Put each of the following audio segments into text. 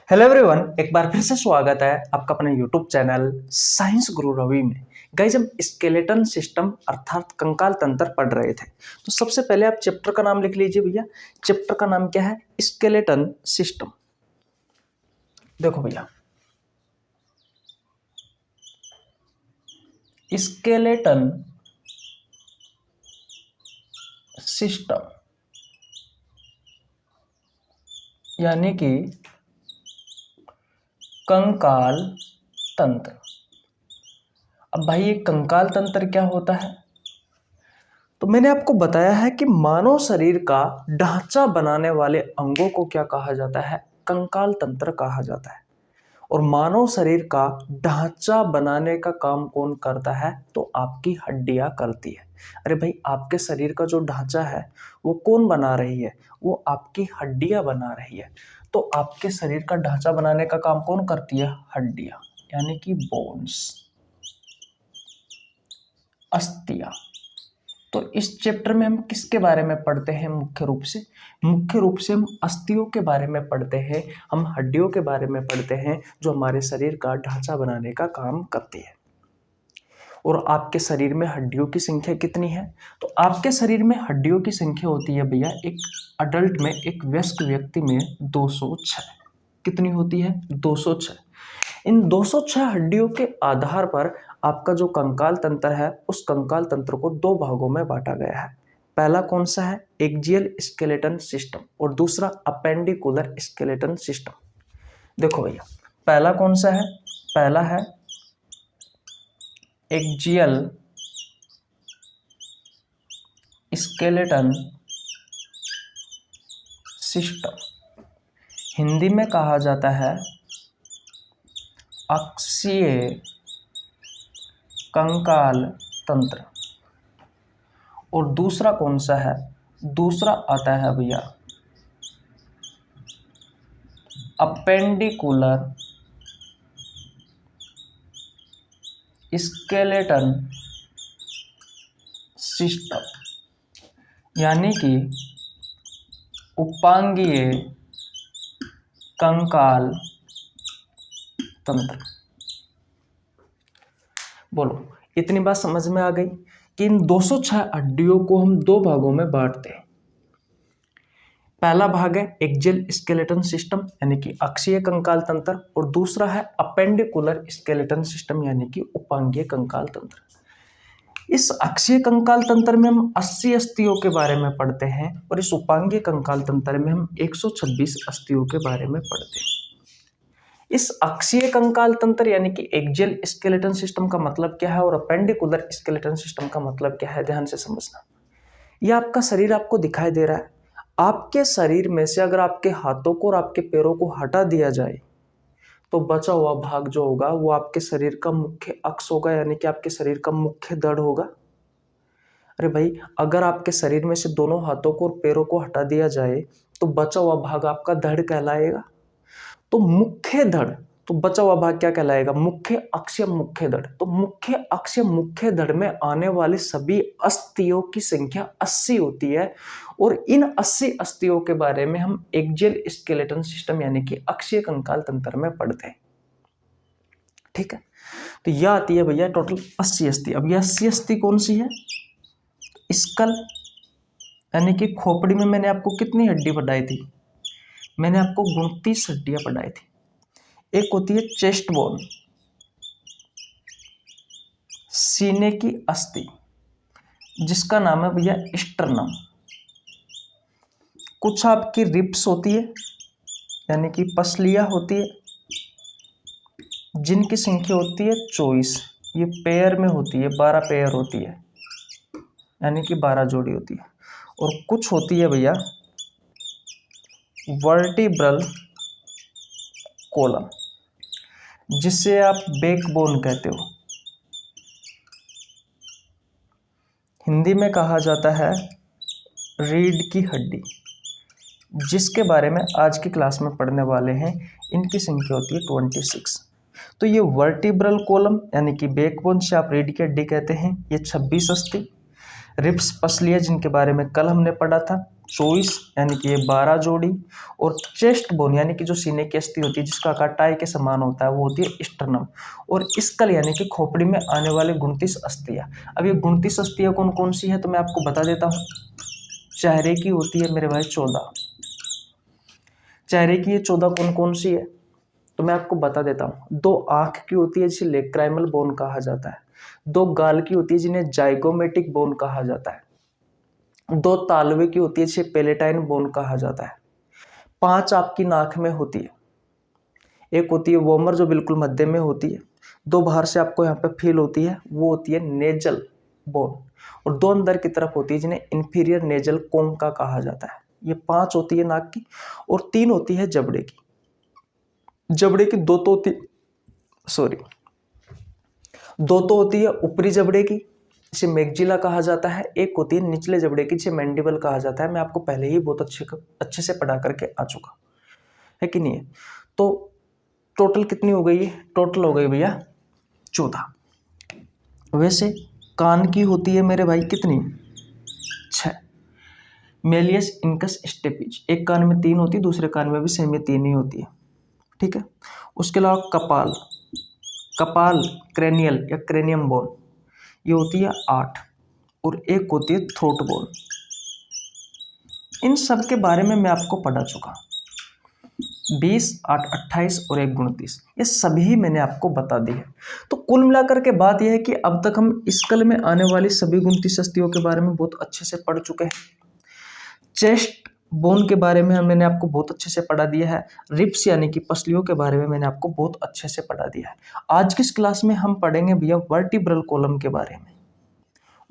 Hello everyone, एक बार फिर से स्वागत है आपका अपने यूट्यूब चैनल साइंस गुरु रवि में। गाइस, हम स्केलेटन सिस्टम अर्थात कंकाल तंत्र पढ़ रहे थे। तो सबसे पहले आप चैप्टर का नाम लिख लीजिए भैया। चैप्टर का नाम क्या है? Skeleton system. देखो भैया, स्केलेटन सिस्टम यानी कि कंकाल तंत्र। अब भाई, ये कंकाल तंत्र क्या होता है? तो मैंने आपको बताया है कि मानव शरीर का ढांचा बनाने वाले अंगों को क्या कहा जाता है? कंकाल तंत्र कहा जाता है। और मानव शरीर का ढांचा बनाने का काम कौन करता है? तो आपकी हड्डियां करती है। अरे भाई, आपके शरीर का जो ढांचा है वो कौन बना रही है? वो आपकी हड्डियां बना रही है। तो आपके शरीर का ढांचा बनाने का काम कौन करती है? हड्डियां, यानी कि बोन्स, अस्थियां। तो इस चैप्टर में हम किसके बारे में पढ़ते हैं? मुख्य रूप से हम अस्थियों के बारे में पढ़ते हैं, हम हड्डियों के बारे में पढ़ते हैं, जो हमारे शरीर का ढांचा बनाने का काम करती है। और आपके शरीर में हड्डियों की संख्या कितनी है? तो आपके शरीर में हड्डियों की संख्या होती है भैया, एक अडल्ट में, एक वयस्क व्यक्ति में 206। कितनी होती है? 206। इन 206 हड्डियों के आधार पर आपका जो कंकाल तंत्र है, उस कंकाल तंत्र को दो भागों में बांटा गया है। पहला कौन सा है? एक्जियल स्केलेटन सिस्टम, और दूसरा अपेंडिकुलर स्केलेटन सिस्टम। देखो भैया, पहला कौन सा है? पहला है एक्जियल स्केलेटन सिस्टम, हिंदी में कहा जाता है अक्षीय कंकाल तंत्र। और दूसरा कौन सा है? दूसरा आता है भैया अपेंडिकुलर स्केलेटन सिस्टम, यानी कि उपांगीय कंकाल तंत्र। बोलो, इतनी बात समझ में आ गई कि इन 206 हड्डियों को हम दो भागों में बांटते हैं। पहला भाग है एक्जियल स्केलेटन सिस्टम, यानी कि अक्षीय कंकाल तंत्र, और दूसरा है अपेंडिकुलर स्केलेटन सिस्टम, यानी कि उपांगीय कंकाल तंत्र। इस अक्षीय कंकाल तंत्र में हम 80 अस्थियों के बारे में पढ़ते हैं, और इस उपांगीय कंकाल तंत्र में हम 126 अस्थियों के बारे में पढ़ते हैं। इस अक्षीय कंकाल तंत्र यानी कि एक्जियल स्केलेटन सिस्टम का मतलब क्या है, और अपेंडिकुलर स्केलेटन सिस्टम का मतलब क्या है? ध्यान से समझना। यह आपका शरीर आपको दिखाई दे रहा है। आपके शरीर में से अगर आपके हाथों को और आपके पैरों को हटा दिया जाए तो बचा हुआ भाग जो होगा वो आपके शरीर का मुख्य अक्ष होगा, यानी कि आपके शरीर का मुख्य धड़ होगा। अरे भाई, अगर आपके शरीर में से दोनों हाथों को और पैरों को हटा दिया जाए तो बचा हुआ भाग आपका धड़ कहलाएगा। तो मुख्य धड़, तो बचा हुआ भाग क्या कहलाएगा? मुख्य अक्ष या मुख्य धड़। तो मुख्य अक्ष या मुख्य धड़ में आने वाले सभी अस्थियों की संख्या 80 होती है, और इन 80 अस्थियों के बारे में हम एक्जियल स्केलेटन सिस्टम यानी कि अक्षीय कंकाल तंत्र में पढ़ते हैं। ठीक है, तो यह आती है भैया टोटल 80 अस्थि। अब यह 80 अस्थि कौन सी है? स्कल, यानी कि खोपड़ी में मैंने आपको कितनी हड्डी पढ़ाई थी? मैंने आपको 29 हड्डियां पढ़ाई थी। एक होती है चेस्ट बोन, सीने की अस्थि, जिसका नाम है भैया स्टर्नम। कुछ आपकी रिब्स होती है, यानी कि पसलियां होती है, जिनकी संख्या होती है 24। ये पेयर में होती है, 12 पेयर होती है, यानी कि 12 जोड़ी होती है। और कुछ होती है भैया वर्टिब्रल कॉलम, जिसे आप बैकबोन कहते हो। हिंदी में कहा जाता है रीढ़ की हड्डी, जिसके बारे में आज की क्लास में पढ़ने वाले हैं। इनकी संख्या होती है 26। तो ये वर्टिब्रल कॉलम यानी कि बैकबोन से आप रीढ़ की हड्डी कहते हैं, ये 26 अस्थि। रिब्स पसलियाँ जिनके बारे में कल हमने पढ़ा था 24 यानी कि ये 12 जोड़ी। और चेस्ट बोन यानी कि जो सीने की अस्थि होती है जिसका आकार टाई के समान होता है वो होती है स्टर्नम। और स्कल यानी कि खोपड़ी में आने वाले 29 अस्थियाँ। अब ये 29 अस्थियाँ कौन कौन सी है तो मैं आपको बता देता हूँ। चेहरे की होती है मेरे भाई 14। चेहरे की ये 14 कौन कौन सी है तो मैं आपको बता देता हूँ। 2 आंख की होती है जिसे लेक्राइमल बोन कहा जाता है। 2 गाल की होती है जिन्हें जाइगोमेटिक बोन कहा जाता है। 2 तालवे की होती है जिसे पेलेटाइन बोन कहा जाता है। 5 आपकी नाक में होती है। एक होती है वोमर जो बिल्कुल मध्य में होती है। 2 बाहर से आपको यहाँ पे फील होती है वो होती है नेजल बोन। और 2 अंदर की तरफ होती है जिन्हें इंफीरियर नेजल कोंका कहा जाता है। ये 5 होती है नाक की। और 3 होती है जबड़े की। जबड़े की 2 तो होती सॉरी 2 तो होती है ऊपरी जबड़े की जिसे मैग्जिला कहा जाता है। एक होती है निचले जबड़े की जिसे मैंडिबल कहा जाता है। मैं आपको पहले ही बहुत अच्छे से पढ़ा करके आ चुका है कि नहीं है। तो टोटल कितनी हो गई है? टोटल हो गई भैया 14। वैसे कान की होती है मेरे भाई कितनी? 6। मेलियस इनकस स्टेपिज, एक कान में 3 होती है दूसरे कान में भी सेम ये 3 ही होती है। ठीक है। उसके अलावा कपाल, कपाल क्रेनियल या क्रेनियम बोन ये होती है 8। और एक होती है थ्रोट बोन। इन सब के बारे में मैं आपको पढ़ा चुका। 20, 8, 28 और 1, 29 ये सभी मैंने आपको बता दी है। तो कुल मिलाकर के बात यह है कि अब तक हम स्कल में आने वाली सभी 29 अस्थियों के बारे में बहुत अच्छे से पढ़ चुके हैं। चेस्ट बोन के बारे में मैंने आपको बहुत अच्छे से पढ़ा दिया है। रिब्स यानी कि पसलियों के बारे में मैंने आपको बहुत अच्छे से पढ़ा दिया है। आज की इस क्लास में हम पढ़ेंगे भैया वर्टिब्रल कॉलम के बारे में।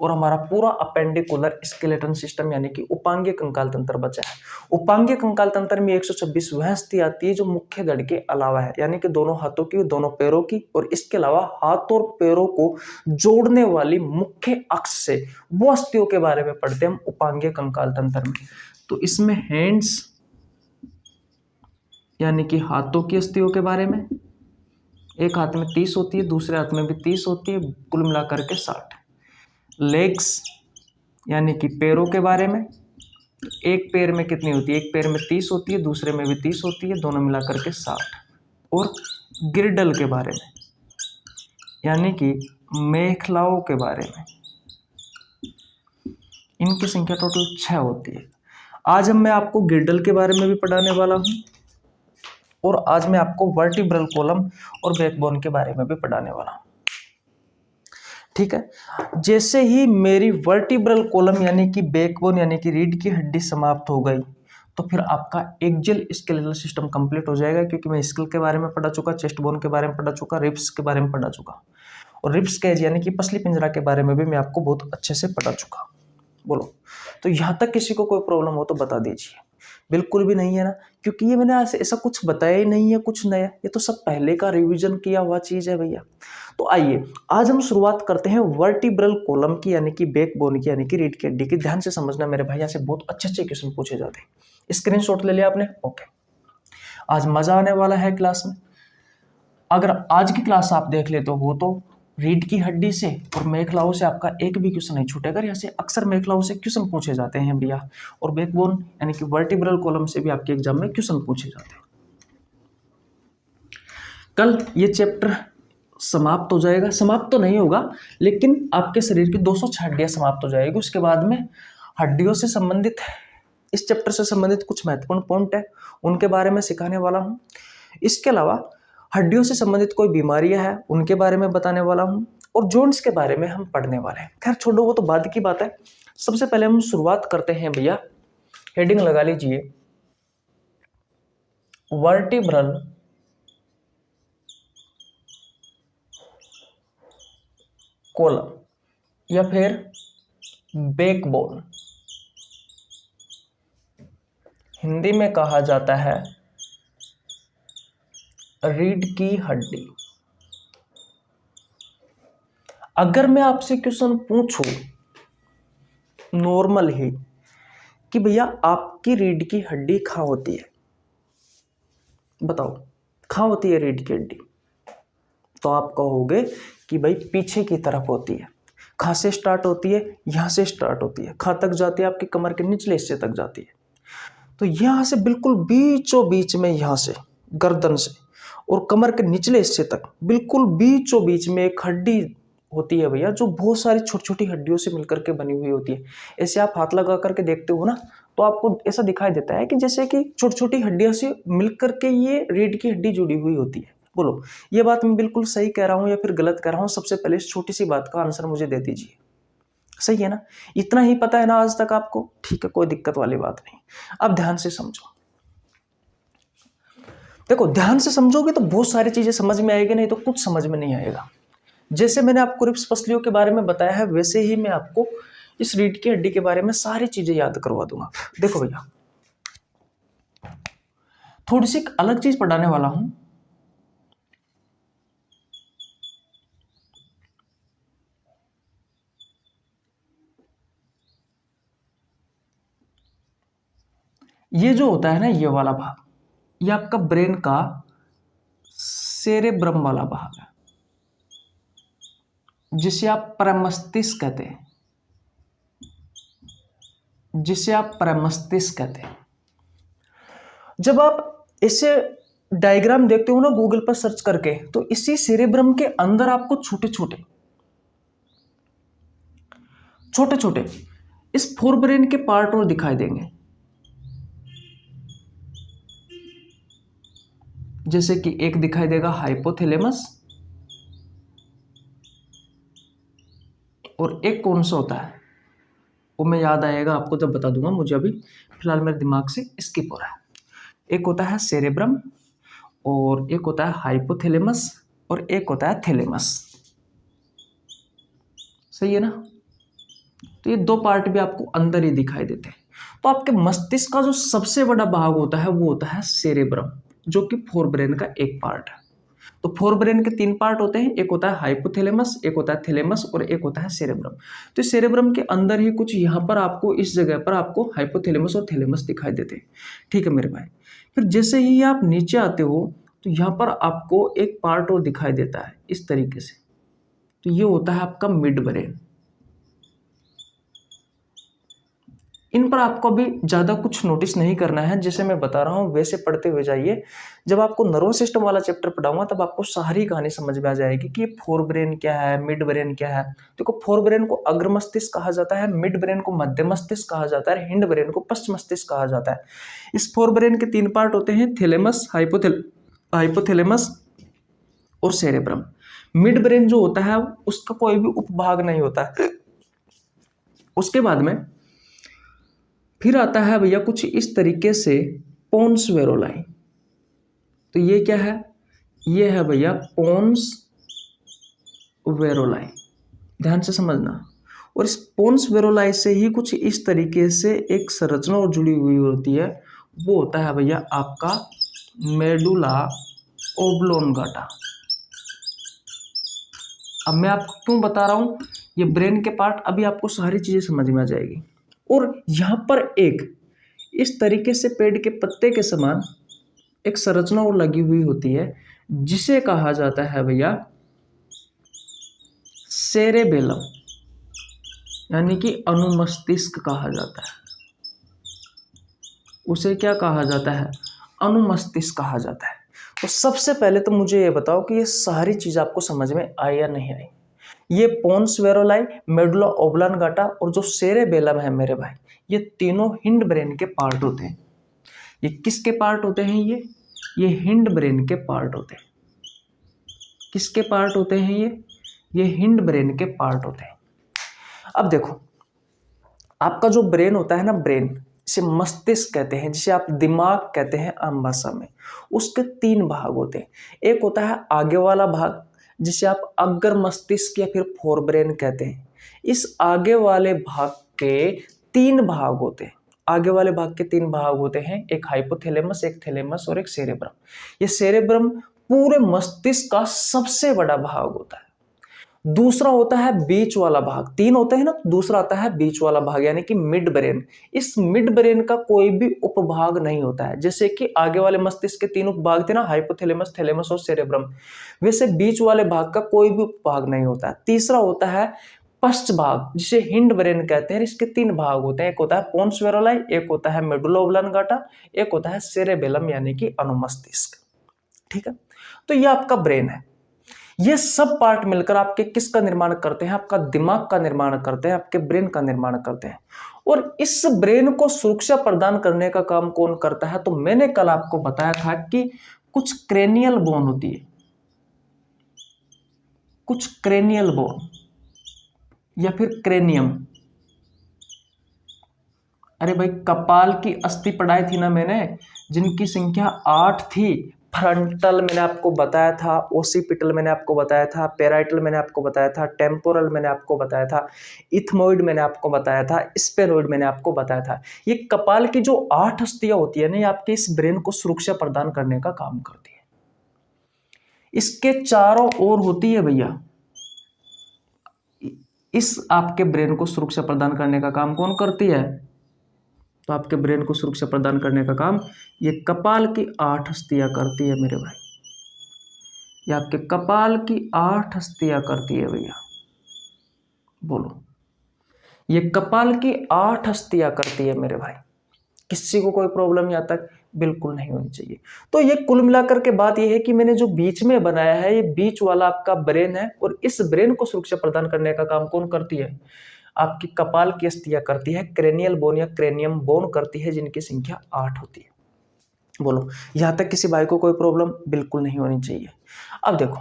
और हमारा पूरा अपेंडिकुलर स्केलेटन सिस्टम यानी कि उपांगीय कंकाल तंत्र बचा है। उपांगीय कंकाल तंत्र में 126 वह अस्थि आती है जो मुख्य धड़ के अलावा है, यानी कि दोनों हाथों की, दोनों पैरों की, और इसके अलावा हाथ और पैरों को जोड़ने वाली मुख्य अक्ष से वो अस्थियों के बारे में पढ़ते हैं हम उपांगीय कंकाल तंत्र में। तो इसमें हैंड्स यानी कि हाथों की अस्थियों के बारे में, एक हाथ में 30 होती है दूसरे हाथ में भी 30 होती है, कुल मिलाकर के 60। लेग्स यानी कि पैरों के बारे में, एक पैर में कितनी होती है? एक पैर में 30 होती है दूसरे में भी 30 होती है, दोनों मिलाकर के 60। और गिरडल के बारे में यानी कि मेखलाओं के बारे में, इनकी संख्या टोटल 6 होती है। आज मैं आपको गिरडल के बारे में भी पढ़ाने वाला हूँ और आज मैं आपको वर्टिब्रल कॉलम और बैकबोन के बारे में भी पढ़ाने वाला हूँ। ठीक है। जैसे ही मेरी वर्टिब्रल कॉलम यानी कि बैकबोन यानी कि रीढ़ की हड्डी समाप्त हो गई तो फिर आपका एक्सियल स्केलेटल सिस्टम कंप्लीट हो जाएगा, क्योंकि मैं स्कल के बारे में पढ़ा चुका, चेस्ट बोन के बारे में पढ़ा चुका, रिब्स के बारे में पढ़ा चुका, और रिब्स केज यानी कि पसली पिंजरा के बारे में भी मैं आपको बहुत अच्छे से पढ़ा चुका। बोलो, तो यहाँ तक किसी को कोई प्रॉब्लम हो तो बता दीजिए। बिल्कुल भी नहीं है ना, क्योंकि ये मैंने ऐसा कुछ बताया ही नहीं है कुछ नया, ये तो सब पहले का रिवीजन किया हुआ चीज़ है भैया। तो आइए आज हम शुरुआत करते हैं वर्टिब्रल कॉलम की यानी कि बैकबोन की यानी कि रीढ़ की हड्डी की। ध्यान से समझना मेरे भाई, यहाँ से बहुत अच्छे अच्छे क्वेश्चन पूछे जाते हैं। स्क्रीनशॉट ले लिया आपने? ओके, आज मजा आने वाला है क्लास में। अगर आज की क्लास आप देख ले तो वो तो रीढ़ की हड्डी से और मेखलाओं से आपका एक भी क्वेश्चन नहीं छूटेगा। यहाँ से अक्सर मेखलाओं से क्वेश्चन पूछे जाते हैं भैया, और बैकबोन यानी कि वर्टिब्रल कॉलम से भी आपके एग्जाम में क्वेश्चन पूछे जाते हैं। कल ये चैप्टर समाप्त हो जाएगा, समाप्त तो नहीं होगा लेकिन आपके शरीर की 206 हड्डियां समाप्त हो जाएगी। उसके बाद में हड्डियों से संबंधित, इस चैप्टर से संबंधित कुछ महत्वपूर्ण पॉइंट है उनके बारे में सिखाने वाला हूँ। इसके अलावा हड्डियों से संबंधित कोई बीमारियां हैं उनके बारे में बताने वाला हूं, और जॉइंट्स के बारे में हम पढ़ने वाले हैं। खैर छोड़ो, वो तो बाद की बात है। सबसे पहले हम शुरुआत करते हैं भैया, हेडिंग लगा लीजिए वर्टिब्रल कॉलम या फिर बैकबोन। हिंदी में कहा जाता है रीढ़ की हड्डी। अगर मैं आपसे क्वेश्चन पूछूं नॉर्मल ही कि भैया आपकी रीढ़ की हड्डी कहाँ होती है, बताओ कहाँ होती है रीढ़ की हड्डी, तो आप कहोगे कि भाई पीछे की तरफ होती है। खा से स्टार्ट होती है, यहाँ से स्टार्ट होती है, खा तक जाती है, आपकी कमर के निचले हिस्से तक जाती है। तो यहाँ से बिल्कुल बीचों बीच में, यहाँ से गर्दन से और कमर के निचले हिस्से तक बिल्कुल बीचों बीच में एक हड्डी होती है भैया, जो बहुत सारी छोटी छोटी हड्डियों से मिलकर के बनी हुई होती है। ऐसे आप हाथ लगा करके देखते हो ना, तो आपको ऐसा दिखाई देता है कि जैसे कि छोटी छोटी हड्डियों से मिलकर के ये रीढ़ की हड्डी जुड़ी हुई होती है। बोलो, ये बात मैं बिल्कुल सही कह रहा हूँ या फिर गलत कह रहा हूँ? सबसे पहले इस छोटी सी बात का आंसर मुझे दे दीजिए। सही है ना? इतना ही पता है ना आज तक आपको? ठीक है, कोई दिक्कत वाली बात नहीं। अब ध्यान से समझो। देखो, ध्यान से समझोगे तो बहुत सारी चीजें समझ में आएगी, नहीं तो कुछ समझ में नहीं आएगा। जैसे मैंने आपको रिब्स पसलियों के बारे में बताया है, वैसे ही मैं आपको इस रीढ़ की हड्डी के बारे में सारी चीजें याद करवा दूंगा। देखो भैया, थोड़ी सी अलग चीज पढ़ाने वाला हूं। ये जो होता है ना, ये वाला भाग, ये आपका ब्रेन का सेरेब्रम वाला भाग है, जिसे आप प्रमस्तिष्क कहते हैं, जिसे आप प्रमस्तिष्क कहते हैं। जब आप इसे डायग्राम देखते हो ना गूगल पर सर्च करके, तो इसी सेरेब्रम के अंदर आपको छोटे छोटे इस फोरब्रेन के पार्ट और दिखाई देंगे। जैसे कि एक दिखाई देगा हाइपोथैलेमस, और एक कौन सा होता है वो मैं याद आएगा आपको जब बता दूंगा, मुझे अभी फिलहाल मेरे दिमाग से स्किप हो रहा है। एक होता है सेरेब्रम, और एक होता है हाइपोथैलेमस, और एक होता है थैलेमस। सही है ना? तो ये दो पार्ट भी आपको अंदर ही दिखाई देते हैं। तो आपके मस्तिष्क का जो सबसे बड़ा भाग होता है वो होता है सेरेब्रम, जो कि फोरब्रेन का एक पार्ट है। तो फोरब्रेन के तीन पार्ट होते हैं, एक होता है हाइपोथैलेमस, एक होता है थैलेमस, और एक होता है सेरेब्रम। तो सेरेब्रम के अंदर ही कुछ यहाँ पर आपको, इस जगह पर आपको हाइपोथैलेमस और थैलेमस दिखाई देते हैं। ठीक है मेरे भाई। फिर जैसे ही आप नीचे आते हो तो यहाँ पर आपको एक पार्ट और दिखाई देता है इस तरीके से। तो ये होता है आपका मिड ब्रेन। इन पर आपको अभी ज़्यादा कुछ नोटिस नहीं करना है, जैसे मैं बता रहा हूँ वैसे पढ़ते हुए जाइए। जब आपको नर्वस सिस्टम वाला चैप्टर पढ़ाऊंगा तब आपको सारी कहानी समझ में आ जाएगी कि ये फोर ब्रेन क्या है, मिड ब्रेन क्या है। देखो, फोर ब्रेन को अग्र मस्तिष्क कहा जाता है, मिड ब्रेन को मध्य मस्तिष्क कहा जाता है, हिंड ब्रेन को पश्च मस्तिष्क कहा जाता है। इस फोर ब्रेन के तीन पार्ट होते हैं, थैलेमस, हाइपोथैलेमस और सेरेब्रम। मिड ब्रेन जो होता है उसका कोई भी उपभाग नहीं होता है। उसके बाद में फिर आता है भैया कुछ इस तरीके से पोन्स वेरोलाई। तो ये क्या है? ये है भैया पोन्स वेरोलाई, ध्यान से समझना। और इस पोन्स वेरोलाई से ही कुछ इस तरीके से एक संरचना और जुड़ी हुई होती है, वो होता है भैया आपका मेडुला ओब्लोंगाटा। अब मैं आपको क्यों बता रहा हूँ, ये ब्रेन के पार्ट अभी आपको सारी चीजें समझ में आ जाएगी। और यहाँ पर एक इस तरीके से पेड़ के पत्ते के समान एक संरचना और लगी हुई होती है, जिसे कहा जाता है भैया सेरेबेलम, यानी कि अनुमस्तिष्क कहा जाता है। उसे क्या कहा जाता है? अनुमस्तिष्क कहा जाता है। तो सबसे पहले तो मुझे ये बताओ कि ये सारी चीज आपको समझ में आई या नहीं आई। ये पोन्स वेरोलाई, मेडुला ओब्लांगाटा और जो सेरेबेलम है मेरे भाई, ये तीनों हिंड ब्रेन के पार्ट होते हैं। ये किसके पार्ट होते हैं? ये हिंड ब्रेन के पार्ट होते हैं। किसके पार्ट होते हैं ये हिंड ब्रेन के पार्ट होते हैं। अब देखो, आपका जो ब्रेन होता है ना, ब्रेन इसे मस्तिष्क कहते हैं, जिसे आप दिमाग कहते हैं आम भाषा में। उसके तीन भाग होते हैं। एक होता है आगे वाला भाग, जिसे आप अग्र मस्तिष्क या फिर फोरब्रेन कहते हैं। इस आगे वाले भाग के तीन भाग होते हैं। आगे वाले भाग के तीन भाग होते हैं, एक हाइपोथैलेमस, एक थैलेमस और एक सेरेब्रम। ये सेरेब्रम पूरे मस्तिष्क का सबसे बड़ा भाग होता है। दूसरा होता है बीच वाला भाग। तीन होते हैं ना, दूसरा आता है बीच वाला भाग, यानी कि मिड ब्रेन। इस मिड ब्रेन का कोई भी उपभाग नहीं होता है। जैसे कि आगे वाले मस्तिष्क के तीन उपभाग थे ना, हाइपोथैलेमस, थैलेमस और सेरेब्रम, वैसे बीच वाले भाग का कोई भी उपभाग नहीं होता है। तीसरा होता है पश्च भाग जिसे हिंड ब्रेन कहते हैं, इसके 3 भाग होते हैं। एक होता है पोन्स वेरोलाई, एक होता है मेडुला ओब्लांगाटा, एक होता है सेरेबेलम यानी कि अनुमस्तिष्क। ठीक है, तो ये आपका ब्रेन है। ये सब पार्ट मिलकर आपके किसका निर्माण करते हैं? आपका दिमाग का निर्माण करते हैं, आपके ब्रेन का निर्माण करते हैं। और इस ब्रेन को सुरक्षा प्रदान करने का काम कौन करता है? तो मैंने कल आपको बताया था कि कुछ क्रेनियल बोन होती है, कुछ क्रेनियल बोन या फिर क्रेनियम। अरे भाई, कपाल की अस्थि पढ़ाई थी ना मैंने, जिनकी संख्या 8 थी। फ्रंटल मैंने आपको बताया था, ओसिपिटल मैंने आपको बताया था, पेराइटल मैंने आपको बताया था, टेम्पोरल मैंने आपको बताया था, इथमोइड मैंने आपको बताया था, स्पेनोइड मैंने आपको बताया था। ये कपाल की जो 8 अस्थियां होती है ना, ये आपके इस ब्रेन को सुरक्षा प्रदान करने का काम करती है। इसके चारों ओर होती है भैया, इस आपके ब्रेन को सुरक्षा प्रदान करने का काम कौन करती है? तो आपके ब्रेन को सुरक्षा प्रदान करने का काम ये कपाल की 8 अस्थियां करती है मेरे भाई। ये आपके कपाल की 8 अस्थियां करती है भैया। बोलो, ये कपाल की 8 अस्थियां करती है मेरे भाई। किसी को कोई प्रॉब्लम यहाँ तक बिल्कुल नहीं होनी चाहिए। तो ये कुल मिलाकर के बात ये है कि मैंने जो बीच में बनाया है, ये बीच वाला आपका ब्रेन है, और इस ब्रेन को सुरक्षा प्रदान करने का काम कौन करती है? आपकी कपाल की अस्थियां करती है, क्रेनियल बोन या क्रेनियम बोन करती है, जिनकी संख्या 8 होती है। बोलो, यहां तक किसी भाई को कोई प्रॉब्लम बिल्कुल नहीं होनी चाहिए। अब देखो,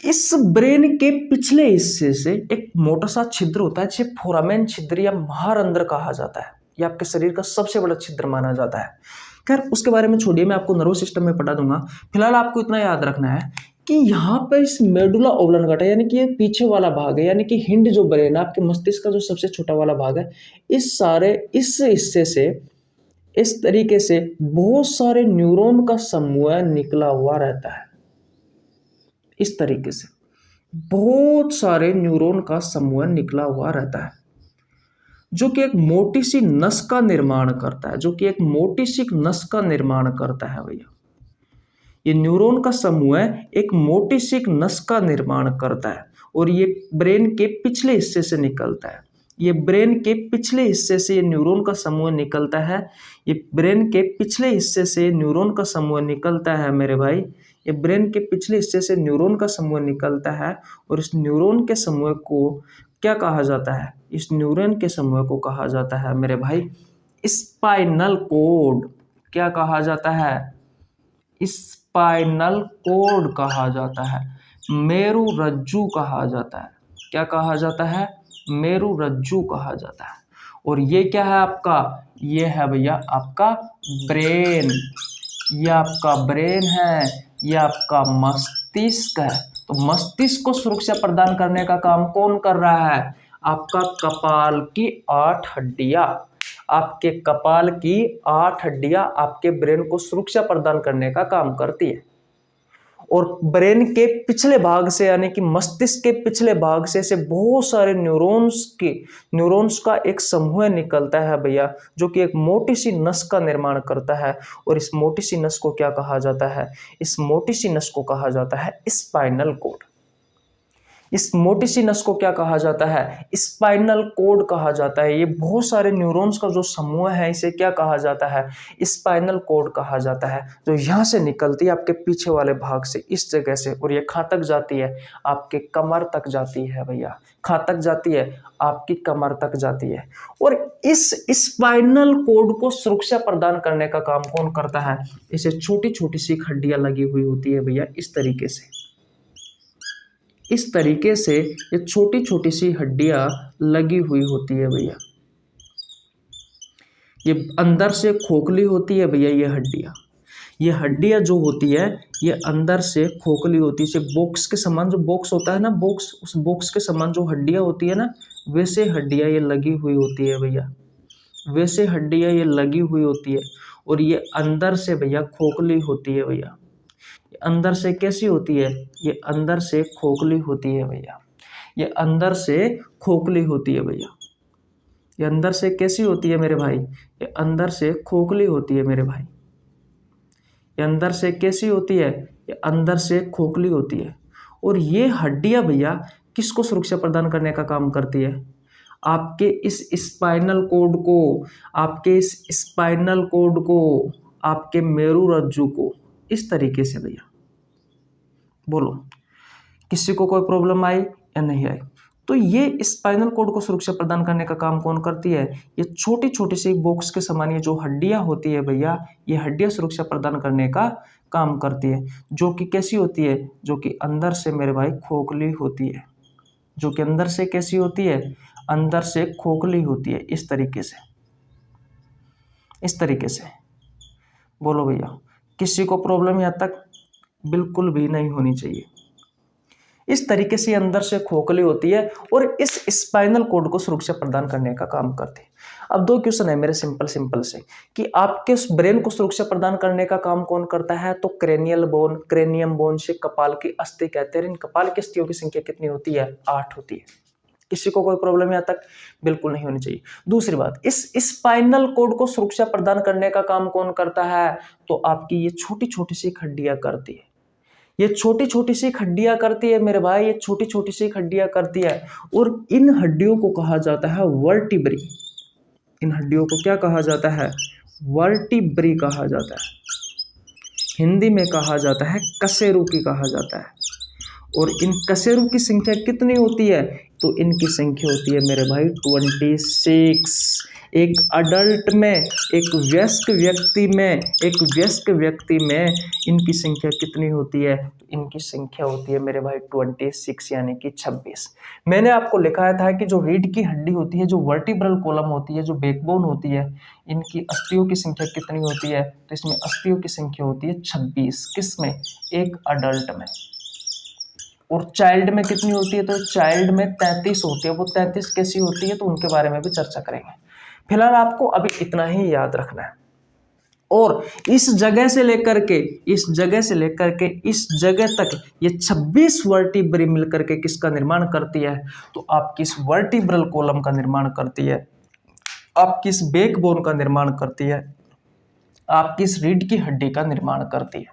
इस ब्रेन के पिछले हिस्से से एक मोटा सा छिद्र होता है, जिसे फोरामेन छिद्र या महारंध्र कहा जाता है। ये आपके शरीर का सबसे बड़ा छिद्र माना जाता है। खैर, उसके बारे में छोड़िए, मैं आपको नर्वस सिस्टम में पढ़ा दूंगा। फिलहाल आपको इतना याद रखना है कि यहाँ पर इस मेडुला ओब्लांगाटा यानी कि ये पीछे वाला भाग है, यानी कि हिंड जो ब्रेन है, आपके मस्तिष्क का जो सबसे छोटा वाला भाग है, इस हिस्से से इस तरीके से बहुत सारे न्यूरॉन का समूह निकला हुआ रहता है। इस तरीके से बहुत सारे न्यूरॉन का समूह निकला हुआ रहता है, जो कि एक मोटी सी नस का निर्माण करता है, जो कि एक मोटी सी नस का निर्माण करता है भैया। ये न्यूरॉन का समूह एक मोटी सी नस का निर्माण करता है, और ये ब्रेन के पिछले हिस्से से निकलता है। ये ब्रेन के पिछले हिस्से से ये न्यूरॉन का समूह निकलता है। ये ब्रेन के पिछले हिस्से से न्यूरॉन का समूह निकलता है मेरे भाई। ये ब्रेन के पिछले हिस्से से न्यूरॉन का समूह निकलता है, और इस न्यूरॉन के समूह को क्या कहा जाता है? इस न्यूरॉन के समूह को कहा जाता है मेरे भाई स्पाइनल कोड। क्या कहा जाता है? स्पाइनल कोड कहा जाता है, मेरुरज्जु कहा जाता है। क्या कहा जाता है? मेरुरज्जु कहा जाता है। और ये क्या है आपका? ये है भैया आपका ब्रेन। ये आपका ब्रेन है, ये आपका मस्तिष्क है। तो मस्तिष्क को सुरक्षा प्रदान करने का काम कौन कर रहा है? आपका कपाल की 8 हड्डियां। आपके कपाल की 8 हड्डियां आपके ब्रेन को सुरक्षा प्रदान करने का काम करती है। और ब्रेन के पिछले भाग से यानी कि मस्तिष्क के पिछले भाग से बहुत सारे न्यूरॉन्स का एक समूह निकलता है भैया, जो कि एक मोटी सी नस का निर्माण करता है। और इस मोटी सी नस को क्या कहा जाता है? इस मोटी सी नस को कहा जाता है स्पाइनल कोड। इस मोटी सी नस को क्या कहा जाता है? स्पाइनल कोड कहा जाता है। ये बहुत सारे न्यूरॉन्स का जो समूह है, इसे क्या कहा जाता है? स्पाइनल कोड कहा जाता है, जो यहाँ से निकलती है आपके पीछे वाले भाग से, इस जगह से, और ये कहाँ तक जाती है? आपके कमर तक जाती है भैया। कहाँ तक जाती है? आपकी कमर तक जाती है। और इस स्पाइनल कोड को सुरक्षा प्रदान करने का काम कौन करता है? इसे छोटी छोटी सी हड्डियां लगी हुई होती है भैया, इस तरीके से। इस तरीके से ये छोटी छोटी सी हड्डियां लगी हुई होती है भैया। ये अंदर से खोखली होती है भैया। ये हड्डियां जो होती है, ये अंदर से खोखली होती है। बॉक्स के समान, जो बॉक्स होता है ना, बॉक्स, उस बॉक्स के समान जो हड्डियां होती है ना, वैसे हड्डियां ये लगी हुई होती है भैया। वैसे हड्डियां ये लगी हुई होती है, और ये अंदर से भैया खोखली होती है भैया। अंदर से कैसी होती है? ये अंदर से खोखली होती है भैया। ये अंदर से खोखली होती है भैया। ये अंदर से कैसी होती है मेरे भाई? ये अंदर से खोखली होती है मेरे भाई। ये अंदर से कैसी होती है? ये अंदर से खोखली होती है। और ये हड्डियां भैया किसको सुरक्षा प्रदान करने का काम करती है? आपके इस स्पाइनल कोड को, आपके इस स्पाइनल कोड को, आपके मेरुरज्जु को, इस तरीके से भैया। बोलो, किसी को कोई प्रॉब्लम आई या नहीं आई? तो ये स्पाइनल कोड को सुरक्षा प्रदान करने का काम कौन करती है? ये छोटी छोटी सी बॉक्स के समान ये जो हड्डियां होती है भैया, ये हड्डियां सुरक्षा प्रदान करने का काम करती है, जो कि कैसी होती है? जो कि अंदर से मेरे भाई खोखली होती है, जो कि अंदर से कैसी होती है? अंदर से खोखली होती है, इस तरीके से, इस तरीके से। बोलो भैया, किसी को प्रॉब्लम यहाँ तक? बिल्कुल भी नहीं होनी चाहिए। इस तरीके से अंदर से खोखली होती है और इस स्पाइनल कोड को सुरक्षा प्रदान करने का काम करती है। अब दो क्वेश्चन है मेरे सिंपल से कि आपके उस ब्रेन को सुरक्षा प्रदान करने का काम कौन करता है? तो क्रेनियल बोन, क्रेनियम बोन से कपाल की अस्थि कहते हैं। इन कपाल की अस्थियों की संख्या कितनी होती है? 8 होती है। किसी को कोई प्रॉब्लम यहाँ तक? बिल्कुल नहीं होनी चाहिए। दूसरी बात, इस स्पाइनल कोड को सुरक्षा प्रदान करने का काम कौन करता है? तो आपकी ये छोटी छोटी सी हड्डियां करती है, ये छोटी छोटी सी हड्डियां करती है मेरे भाई, ये छोटी छोटी सी हड्डियां करती है। और इन हड्डियों को कहा जाता है वर्टिब्री। इन हड्डियों को क्या कहा जाता है? वर्टिब्री कहा जाता है। हिंदी में कहा जाता है कशेरुकी कहा जाता है। और इन कशेरू की संख्या कितनी होती है? तो इनकी संख्या होती है मेरे भाई 26। एक अडल्ट में, एक वयस्क व्यक्ति में इनकी संख्या कितनी होती है? तो इनकी संख्या होती है मेरे भाई 26 यानी कि 26। मैंने आपको लिखाया था कि जो रीढ़ की हड्डी होती है, जो वर्टिब्रल कॉलम होती है, जो बैकबोन होती है, इनकी अस्थियों की संख्या कितनी होती है? तो इसमें अस्थियों की संख्या होती है 26। किसमें? एक अडल्ट में। और चाइल्ड में कितनी होती है? तो चाइल्ड में 33 होती है। वो 33 कैसी होती है? तो उनके बारे में भी चर्चा करेंगे। फिलहाल आपको अभी इतना ही याद रखना है। और इस जगह से लेकर के इस जगह तक ये 26 वर्टिब्री मिलकर के किसका निर्माण करती है? तो आपकी इस वर्टिब्रल कॉलम का निर्माण करती है, आपकी इस बैकबोन का निर्माण करती है, आपकी इस रीढ़ की हड्डी का निर्माण करती है,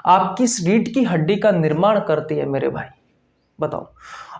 आपकी इस रीढ़ की हड्डी का निर्माण करती है मेरे भाई। बताओ,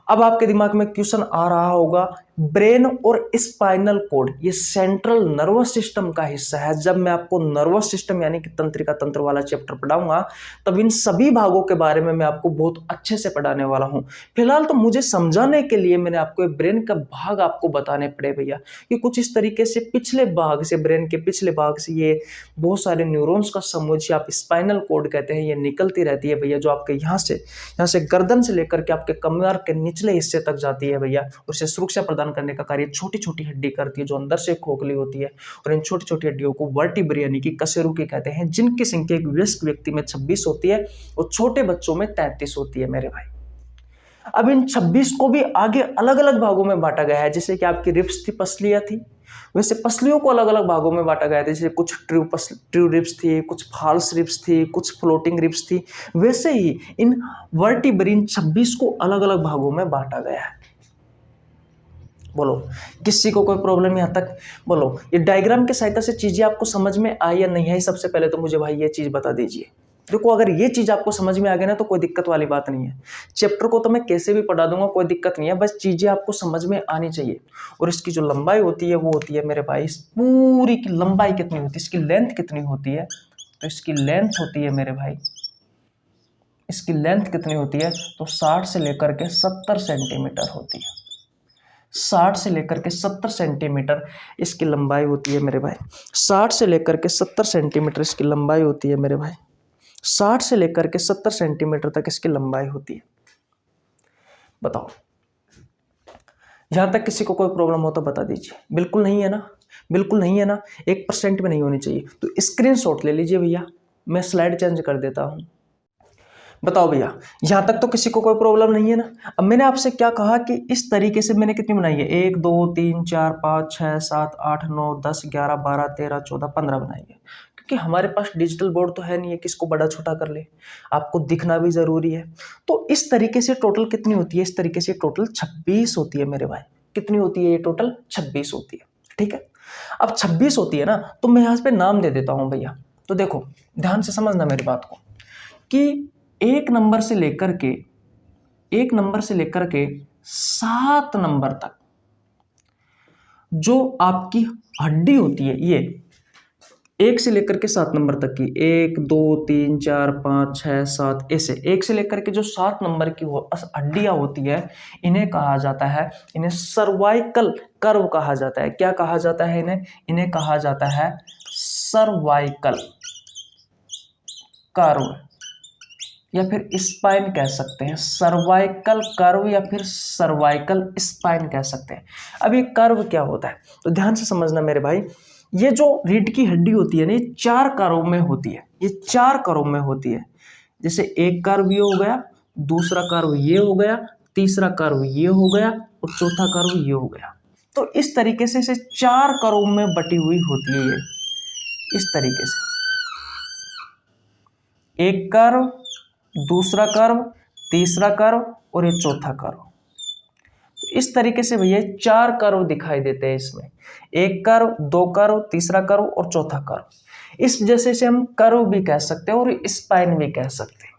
अब आपके दिमाग में क्वेश्चन आ रहा होगा, ब्रेन और स्पाइनल कोड ये सेंट्रल नर्वस सिस्टम का हिस्सा है। जब मैं आपको नर्वस सिस्टम यानी कि तंत्रिका तंत्र वाला चैप्टर पढ़ाऊंगा, तब इन सभी भागों के बारे में मैं आपको बहुत अच्छे से पढ़ाने वाला हूं। फिलहाल तो मुझे समझाने के लिए मैंने आपको ब्रेन का भाग आपको बताने पड़े भैया, कि कुछ इस तरीके से पिछले भाग से, ब्रेन के पिछले भाग से ये बहुत सारे न्यूरॉन्स का समूह, जिसे आप स्पाइनल कोड कहते हैं, ये निकलती रहती है भैया, जो आपके यहाँ से गर्दन से लेकर के आपके कमर के निचले हिस्से तक जाती है भैया। उसे सुरक्षा प्रदान करने का कार्य छोटी छोटी हड्डी करती है, जो अंदर से खोखली होती है। और इन छोटी छोटी हड्डियों को वर्टिब्री यानी कि कशेरुकी कहते हैं, जिनकी संख्या एक वयस्क व्यक्ति में 26 होती है और छोटे बच्चों में 33 होती है मेरे भाई। अब इन 26 को भी आगे अलग अलग भागों में बांटा गया है। जैसे कि आपकी रिब्स थी, पसलियां थी, वैसे पसलियों को अलग अलग भागों में बांटा गया था। जैसे कुछ ट्रू रिब्स थी, कुछ फॉल्स रिब्स थी, कुछ फ्लोटिंग रिब्स थी। वैसे ही इन वर्टिब्री, इन 26 को अलग अलग भागों में बांटा गया है। बोलो, किसी को कोई प्रॉब्लम यहाँ तक? बोलो, ये डायग्राम की सहायता से चीजें आपको समझ में आई या नहीं आई? सबसे पहले तो मुझे भाई ये चीज बता दीजिए। देखो, अगर ये चीज आपको समझ में आ गई ना, तो कोई दिक्कत वाली बात नहीं है। चैप्टर को तो मैं कैसे भी पढ़ा दूंगा, कोई दिक्कत नहीं है, बस चीजें आपको समझ में आनी चाहिए। और इसकी जो लंबाई होती है वो होती है मेरे भाई, इस पूरी की लंबाई कितनी होती है, इसकी लेंथ कितनी होती है? तो इसकी लेंथ होती है मेरे भाई, इसकी लेंथ कितनी होती है? तो 60 से लेकर के 70 सेंटीमीटर होती है। 60 से लेकर के 70 सेंटीमीटर इसकी लंबाई होती है मेरे भाई। 60 से लेकर के 70 सेंटीमीटर इसकी लंबाई होती है मेरे भाई। 60 से लेकर के 70 सेंटीमीटर तक इसकी लंबाई होती है। बताओ, यहां तक किसी को कोई प्रॉब्लम हो तो बता दीजिए। बिल्कुल नहीं है ना? बिल्कुल नहीं है ना? 1% में नहीं होनी चाहिए। तो स्क्रीनशॉट ले लीजिए भैया, मैं स्लाइड चेंज कर देता हूं। बताओ भैया, यहां तक तो किसी को कोई प्रॉब्लम नहीं है ना? अब मैंने आपसे क्या कहा कि इस तरीके से मैंने कितनी बनाई है? 1 2 3 4 5 6 7 8 9 10 11 12 13 14 15 बनाई है। क्योंकि हमारे पास डिजिटल बोर्ड तो है नहीं है, किसको बड़ा छोटा कर ले, आपको दिखना भी जरूरी है। तो इस तरीके से टोटल कितनी होती है? इस तरीके से टोटल 26 होती है मेरे भाई। कितनी होती है ये? टोटल 26 होती है। ठीक है, अब 26 होती है ना, तो मैं यहाँ पे नाम दे देता हूँ भैया। तो देखो, ध्यान से समझना मेरी बात को, कि 1 नंबर से लेकर के 1 नंबर से लेकर के 7 नंबर तक जो आपकी हड्डी होती है, ये 1 से लेकर के 7 नंबर तक की, 1 2 3 4 5 6 7, ऐसे 1 से लेकर के जो 7 नंबर की हड्डियां होती है, इन्हें कहा जाता है, इन्हें सर्वाइकल कर्व कहा जाता है। क्या कहा जाता है इन्हें कहा जाता है सर्वाइकल कर्व या फिर स्पाइन कह सकते हैं। सर्वाइकल कर्व या फिर सर्वाइकल स्पाइन कह सकते हैं। अब ये कर्व क्या होता है तो ध्यान से समझना मेरे भाई। ये जो रीढ़ की हड्डी होती है ना, ये 4 कर्व में होती है, ये 4 कर्व में होती है। जैसे एक कर्व ये हो गया, दूसरा कर्व ये हो गया, तीसरा कर्व ये हो गया और चौथा कर्व ये हो गया। तो इस तरीके से इसे 4 कर्व में बटी हुई होती है। ये इस तरीके से एक कर्व, दूसरा कर्व, तीसरा कर्व और ये चौथा कर्व। तो इस तरीके से भैया 4 कर्व दिखाई देते हैं इसमें, एक कर्व, 2 कर्व, तीसरा कर्व और चौथा कर्व। इस जैसे से हम कर्व भी कह सकते हैं और स्पाइन भी कह सकते हैं।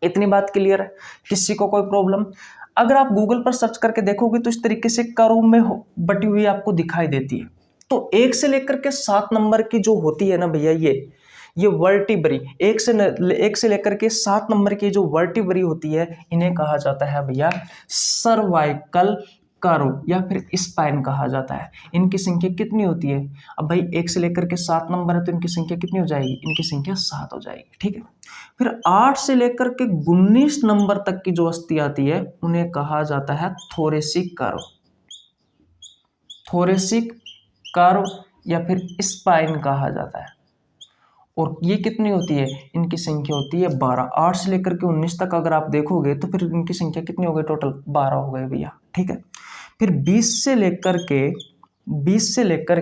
इतनी बात क्लियर है? किसी को कोई प्रॉब्लम? अगर आप गूगल पर सर्च करके देखोगे तो इस तरीके से कर्व में बटी हुई आपको दिखाई देती है। तो 1 से लेकर के 7 नंबर की जो होती है ना भैया, ये वर्टिब्री, 1 से लेकर के 7 नंबर की जो वर्टिब्री होती है, इन्हें कहा जाता है भैया सर्वाइकल कर्व या फिर स्पाइन कहा जाता है। इनकी संख्या कितनी होती है? अब भाई 1 से लेकर के 7 नंबर है तो इनकी संख्या कितनी हो जाएगी? इनकी संख्या 7 हो जाएगी। ठीक है। फिर 8 से लेकर के 19 नंबर तक की जो अस्थि आती है, उन्हें कहा जाता है थोरेसिक कर्व, थोरेसिक कर्व या फिर स्पाइन कहा जाता है। और ये कितनी होती है? इनकी संख्या होती है 12। 8 से लेकर के 19 तक अगर आप देखोगे तो फिर इनकी संख्या कितनी हो गई? टोटल 12 हो गए भैया। ठीक है। फिर 20 से लेकर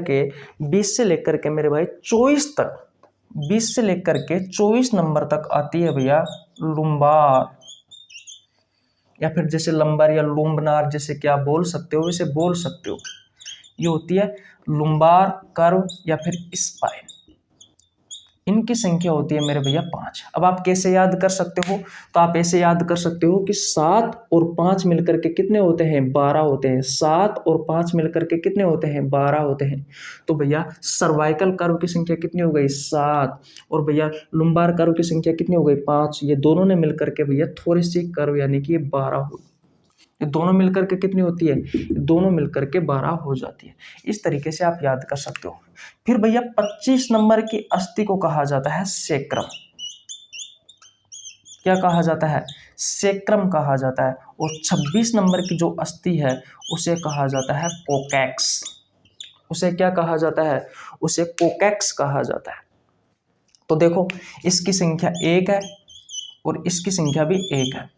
के मेरे भाई 24 तक, 20 से लेकर के 24 नंबर तक आती है भैया लुम्बार या फिर जैसे लंबर या लुम्बनार, जैसे क्या बोल सकते हो वैसे बोल सकते हो। ये होती है लुम्बार कर्व या फिर स्पाइन। इनकी संख्या होती है मेरे भैया 5। अब आप कैसे याद कर सकते हो? तो आप ऐसे याद कर सकते हो कि 7 और 5 मिलकर के कितने होते हैं? 12 होते हैं। 7 और 5 मिलकर के कितने होते हैं? 12 होते हैं। तो भैया सर्वाइकल कर्व की संख्या कितनी हो गई? 7। और भैया लुम्बार कर्व की संख्या कितनी हो गई? 5। ये दोनों ने मिलकर के भैया थोरेसिक कर्व यानी कि 12 हो। ये दोनों मिलकर के कितनी होती है? दोनों मिलकर के 12 हो जाती है। इस तरीके से आप याद कर सकते हो। फिर भैया 25 नंबर की अस्थि को कहा जाता है सेक्रम। क्या कहा जाता है? सेक्रम कहा जाता है। और 26 नंबर की जो अस्थि है उसे कहा जाता है कोकैक्स। उसे क्या कहा जाता है? उसे कोकैक्स कहा जाता है। तो देखो इसकी संख्या 1 है और इसकी संख्या भी 1 है।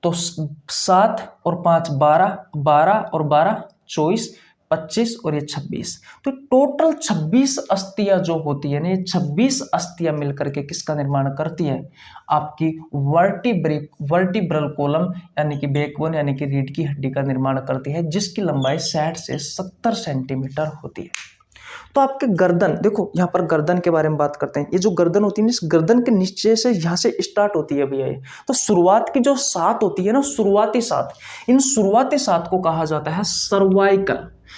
तो 7 और 5 12, 12 और 12 24, 25 और ये 26। तो टोटल 26 अस्थियां जो होती है ना, ये 26 अस्थियां मिलकर के किसका निर्माण करती है? आपकी वर्टिब्रल कॉलम यानी कि बैकबोन यानी कि रीढ़ की हड्डी का निर्माण करती है, जिसकी लंबाई 60 से 70 सेंटीमीटर होती है। तो आपके गर्दन, देखो यहाँ पर गर्दन के बारे में बात करते हैं। ये जो गर्दन होती है ना, इस गर्दन के नीचे से यहाँ से स्टार्ट होती है भैया ये। तो शुरुआत की जो 7 होती है ना, शुरुआती 7, इन शुरुआती 7 को कहा जाता है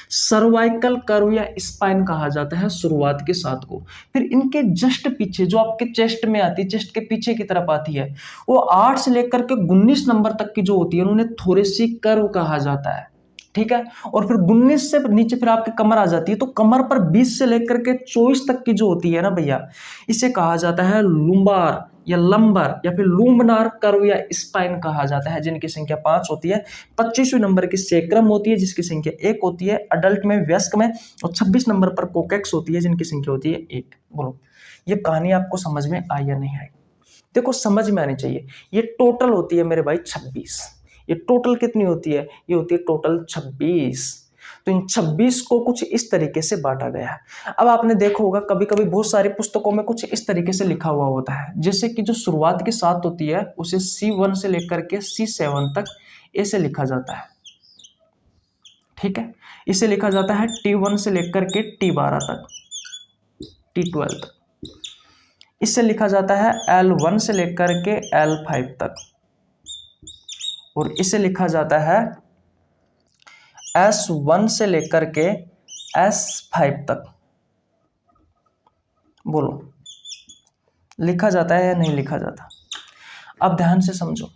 सर्वाइकल कर्व या स्पाइन कहा जाता है शुरुआत के 7 को। फिर इनके जस्ट पीछे जो आपके चेस्ट में आती है, चेस्ट के पीछे की तरफ आती है, वो 8 से लेकर के 19 नंबर तक की जो होती है उन्हें थोरेसिक कर्व कहा जाता है। ठीक है। और फिर 19 से नीचे फिर आपकी कमर आ जाती है। तो कमर पर 20 से लेकर के 24 तक की जो होती है ना भैया, इसे कहा जाता है लुम्बार या लंबर या फिर लुम्बनार कर्व या स्पाइन कहा जाता है, जिनकी संख्या 5 होती है। 25वें नंबर की सेक्रम होती है जिसकी संख्या 1 होती है अडल्ट में, वयस्क में। और 26 नंबर पर कोकैक्स होती है जिनकी संख्या होती है 1। बोलो ये कहानी आपको समझ में आई या नहीं आई? देखो समझ में आनी चाहिए। ये टोटल होती है मेरे भाई 26। ये टोटल कितनी होती है? ये होती है टोटल 26। तो इन 26 को कुछ इस तरीके से बांटा गया है। अब आपने देखा होगा कभी कभी बहुत सारी पुस्तकों में कुछ इस तरीके से लिखा हुआ होता है, जैसे कि जो शुरुआत की 7 होती है उसे C1 से लेकर के C7 तक ऐसे लिखा जाता है। ठीक है। इसे लिखा जाता है T1 से लेकर के T12 तक, T12 तक। इसे लिखा जाता है L1 से लेकर के L5 तक। और इसे लिखा जाता है S1 से लेकर के S5 तक। बोलो लिखा जाता है या नहीं लिखा जाता? अब ध्यान से समझो,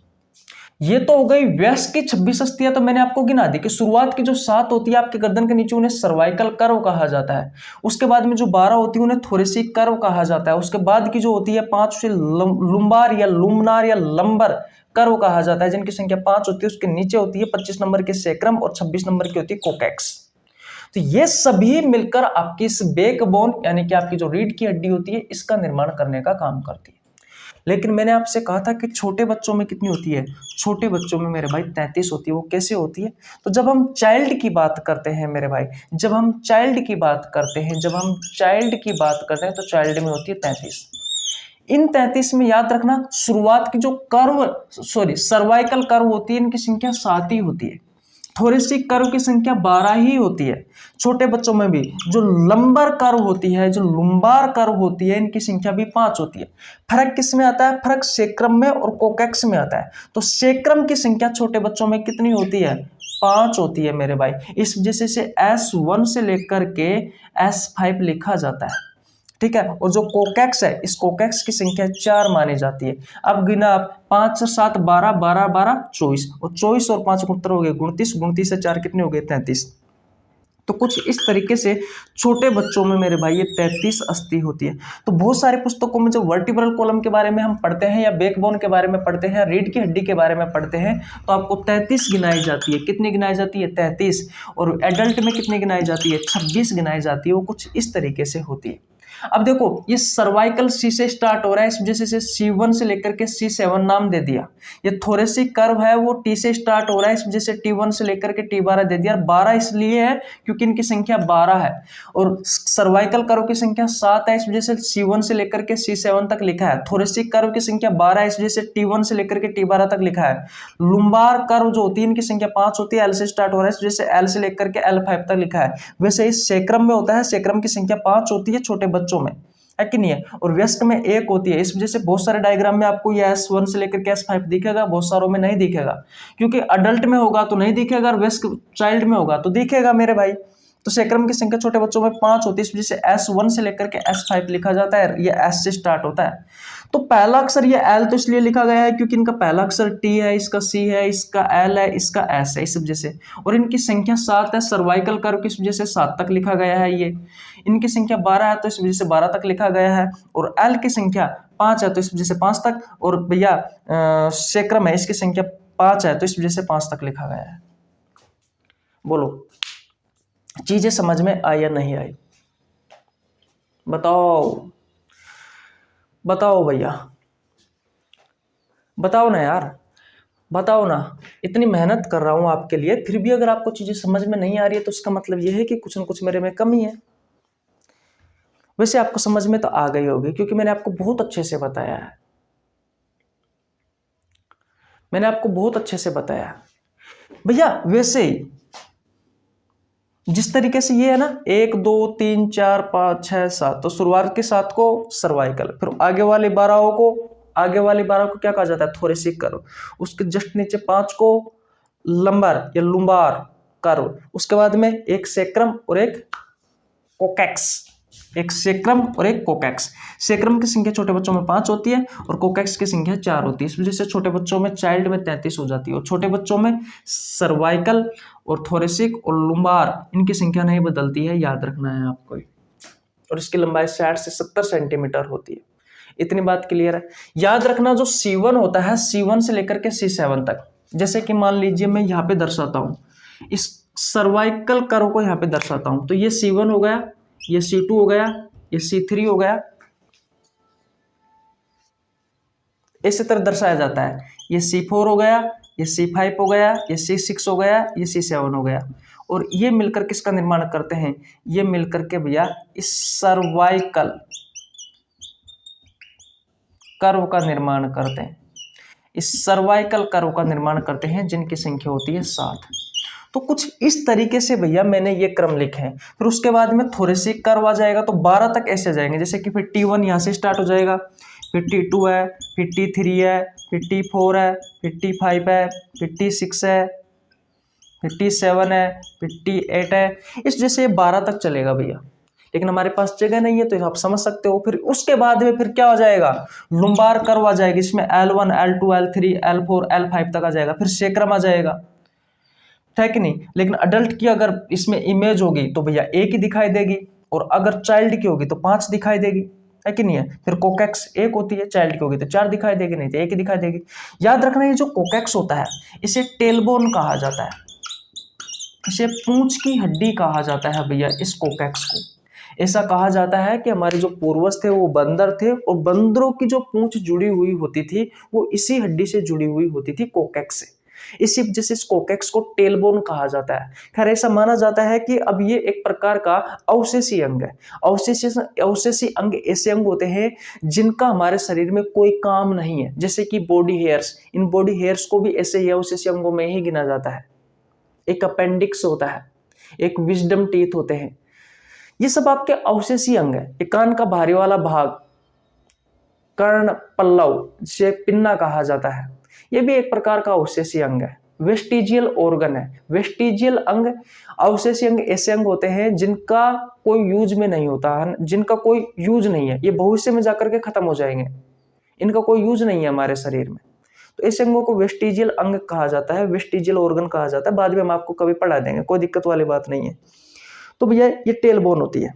ये तो हो गई व्यस्क की 26 अस्थियां, तो मैंने आपको गिना दी कि शुरुआत की जो 7 होती है आपके गर्दन के नीचे उन्हें सर्वाइकल कर्व कहा जाता है। उसके बाद में जो 12 होती है उन्हें थोरेसिक कर्व कहा जाता है। उसके बाद की जो होती है 5 उसे लुम्बार या लुम्नार या लंबर कर्व कहा जाता है, जिनकी संख्या 5 होती है। उसके नीचे होती है 25 नंबर के सेक्रम और 26 नंबर की होती है कोकेक्स। तो ये सभी मिलकर आपकी इस बैकबोन यानी कि आपकी जो रीढ़ की हड्डी होती है इसका निर्माण करने का काम करती है। लेकिन मैंने आपसे कहा था कि छोटे बच्चों में कितनी होती है? छोटे बच्चों में मेरे भाई 33 होती है। वो कैसे होती है? तो जब हम चाइल्ड की बात करते हैं मेरे भाई, जब हम चाइल्ड की बात करते हैं तो चाइल्ड में होती है 33। इन 33 में याद रखना शुरुआत की जो सर्वाइकल कर्व होती है इनकी संख्या 7 ही होती है। थोरेसिक कर्व की संख्या 12 ही होती है। छोटे बच्चों में भी जो लंबर कर्व होती है, जो लुम्बार कर्व होती है, इनकी संख्या भी 5 होती है। फर्क किस में आता है? फर्क सेक्रम में और कोकेक्स में आता है। तो सेक्रम की संख्या छोटे बच्चों में कितनी होती है? 5 होती है मेरे भाई। इस वजह से S1 से लेकर के S5 लिखा जाता है, ठीक है। और जो कोकेक्स है, इस कोकेक्स की संख्या 4 मानी जाती है। अब गिना आप 5 से 7 12 12 12 24 और 24 और 5 उत्तर हो गए 29, 29 से 4 कितने हो गए? 33। तो कुछ इस तरीके से छोटे बच्चों में मेरे भाई ये 33 अस्थि होती है। तो बहुत सारी पुस्तकों में जो वर्टिब्रल कॉलम के बारे में हम पढ़ते हैं या बैकबोन के बारे में पढ़ते हैं, रीढ़ की हड्डी के बारे में पढ़ते हैं, तो आपको 33 गिनाई जाती है। कितनी गिनाई जाती है? 33। और एडल्ट में कितनी गिनाई जाती है? 26 गिनाई जाती है। वो कुछ इस तरीके से होती है। अब देखो ये सर्वाइकल सी से स्टार्ट हो रहा है, इस वजह से C1 से लेकर के C7 नाम दे दिया। ये थोरेसिक कर्व है वो T से स्टार्ट हो रहा है, इस वजह से T1 से लेकर के T12 दे दिया। 12 इसलिए है क्योंकि इनकी संख्या 12 है। और सर्वाइकल कर्व की संख्या 7 है, इस वजह से C1 से लेकर के C7 तक लिखा है। थोरेसिक कर्व की संख्या 12 है, इस वजह से T1 से लेकर के T12 तक लिखा है। लुम्बार कर्व जो होती है इनकी संख्या 5 होती है, L से स्टार्ट हो रहा है, इस वजह से L से लेकर के L5 तक लिखा है। वैसे इस सेक्रम में होता है, सेक्रम की संख्या 5 होती है छोटे बच्चों में, है कि नहीं है। और व्यस्क में 1 होती है, इस वजह से बहुत सारे डायग्राम में आपको ये S1 से लेकर के S5 दिखेगा, बहुत सारों में नहीं दिखेगा। क्योंकि अडल्ट में होगा तो नहीं दिखेगा और व्यस्क चाइल्ड में होगा तो दिखेगा मेरे भाई। तो सेक्रम की संख्या छोटे बच्चों में 5 होती है, इस वजह से S1 से लेकर के S5 लिखा जाता है। ये S से स्टार्ट होता है। तो पहला अक्षर ये L तो इसलिए लिखा गया है क्योंकि इनका पहला अक्षर T है, इसका C है, इसका L है, इसका S है, इस वजह से। और इनकी संख्या 7 है, सर्वाइकल कर्व की वजह से 7 तक लिखा गया है। ये इनकी संख्या 12 है तो इस वजह से 12 तक लिखा गया है। और L की संख्या 5 है तो इस वजह से 5 तक। और भैया सेक्रम है, इसकी संख्या 5 है तो इस वजह से 5 तक लिखा गया है। बोलो चीजें समझ में आई या नहीं आई? बताओ भैया, बताओ ना यार, बताओ ना। इतनी मेहनत कर रहा हूं आपके लिए, फिर भी अगर आपको चीजें समझ में नहीं आ रही है तो इसका मतलब यह है कि कुछ ना कुछ मेरे में कमी है। वैसे आपको समझ में तो आ गई होगी क्योंकि मैंने आपको बहुत अच्छे से बताया है। भैया वैसे ही जिस तरीके से ये है ना 1 2 3 4 5 6 7, तो शुरुआत के 7 को सर्वाइकल, फिर आगे वाले 12 को क्या कहा जाता है? Thoracic curve. उसके जस्ट नीचे 5 को लंबर या लुम्बार कर्व। उसके बाद में एक सेक्रम और एक कोकेक्स। सेक्रम की संख्या छोटे बच्चों में 5 होती है और कोकेक्स की संख्या 4 होती है। इस वजह से छोटे बच्चों में चाइल्ड में 33 हो जाती है। और छोटे बच्चों में सर्वाइकल और थोरेसिक और लुम्बार इनकी संख्या नहीं बदलती है, याद रखना है आपको। और इसकी लंबाई 60 से 70 सेंटीमीटर होती है। इतनी बात क्लियर है? याद रखना जो C1 होता है, C1 से लेकर के C7 तक, जैसे कि मान लीजिए मैं यहाँ पे दर्शाता हूँ, इस सर्वाइकल कर्व को यहाँ पे दर्शाता हूँ, तो ये C1 हो गया, ये C2 हो गया, ये C3 हो गया, इसी तरह दर्शाया जाता है। ये C4 हो गया, ये C5 हो गया, ये C6 हो गया, ये C7 हो गया। और ये मिलकर किसका निर्माण करते हैं? ये मिलकर के भैया इस सर्वाइकल कर्व का निर्माण करते हैं। इस सर्वाइकल कर्व का निर्माण करते हैं जिनकी संख्या होती है 7। तो कुछ इस तरीके से भैया मैंने ये क्रम लिखे हैं। फिर उसके बाद में थोरेसिक कर्व आ जाएगा तो 12 तक ऐसे जाएंगे, जैसे कि फिर T1 यहाँ से स्टार्ट हो जाएगा, 52 है, 53 है, 54 है, 55 है, 56 है, 57 है, 58 है। इस जैसे 12 तक चलेगा भैया, लेकिन हमारे पास जगह नहीं है, तो आप समझ सकते हो। फिर उसके बाद में फिर क्या हो जाएगा, लुम्बार कर्व आ जाएगी, इसमें L1, L2, L3, L4, L5 तक आ जाएगा, फिर सेक्रम आ जाएगा, है कि नहीं। लेकिन अडल्ट की अगर इसमें इमेज होगी तो भैया एक ही दिखाई देगी, और अगर चाइल्ड की होगी तो 5 दिखाई देगी, है कि नहीं है। फिर कोकेक्स एक होती है, चाइल्ड की होगी तो 4 दिखाई देगी, नहीं तो एक ही दिखाई देगी। याद रखना, ये जो कोकेक्स होता है इसे टेलबोन कहा जाता है, इसे पूंछ की हड्डी कहा जाता है भैया इस कोकेक्स को। ऐसा कहा जाता है कि हमारे जो पूर्वज थे वो बंदर थे, और बंदरों की जो पूंछ जुड़ी हुई होती थी वो इसी हड्डी से जुड़ी हुई होती थी, कोकेक्स से। इसी वजह से इस कोकेक्स को टेलबोन कहा जाता है। खैर ऐसा माना जाता है कि अब ये एक प्रकार का अवशेषी अंग है। अवशेषी अंग ऐसे अंग होते हैं जिनका हमारे शरीर में कोई काम नहीं है, जैसे कि body hairs. In body hairs को भी ऐसे ही अवशेषी अंगों में ही गिना जाता है। एक अपेंडिक्स होता है, एक विजडम टीथ होते हैं, ये सब आपके अवशेषी अंग है। ये कान का बाहरी वाला भाग, कर्ण पल्लव, जिसे पिन्ना कहा जाता है, ये भी एक प्रकार का अवशेषी अंग है। वेस्टिजियल ऑर्गन है। वेस्टिजियल अंग, अवशेषी अंग ऐसे अंग होते हैं जिनका कोई यूज में नहीं होता है, जिनका कोई यूज नहीं है, ये भविष्य में जाकर के खत्म हो जाएंगे, इनका कोई यूज नहीं है हमारे शरीर में, तो ऐसे अंगों को वेस्टिजियल अंग कहा जाता है, वेस्टिजियल ऑर्गन कहा जाता है। बाद में हम आपको कभी पढ़ा देंगे, कोई दिक्कत वाली बात नहीं है। तो भैया ये टेलबोन होती है,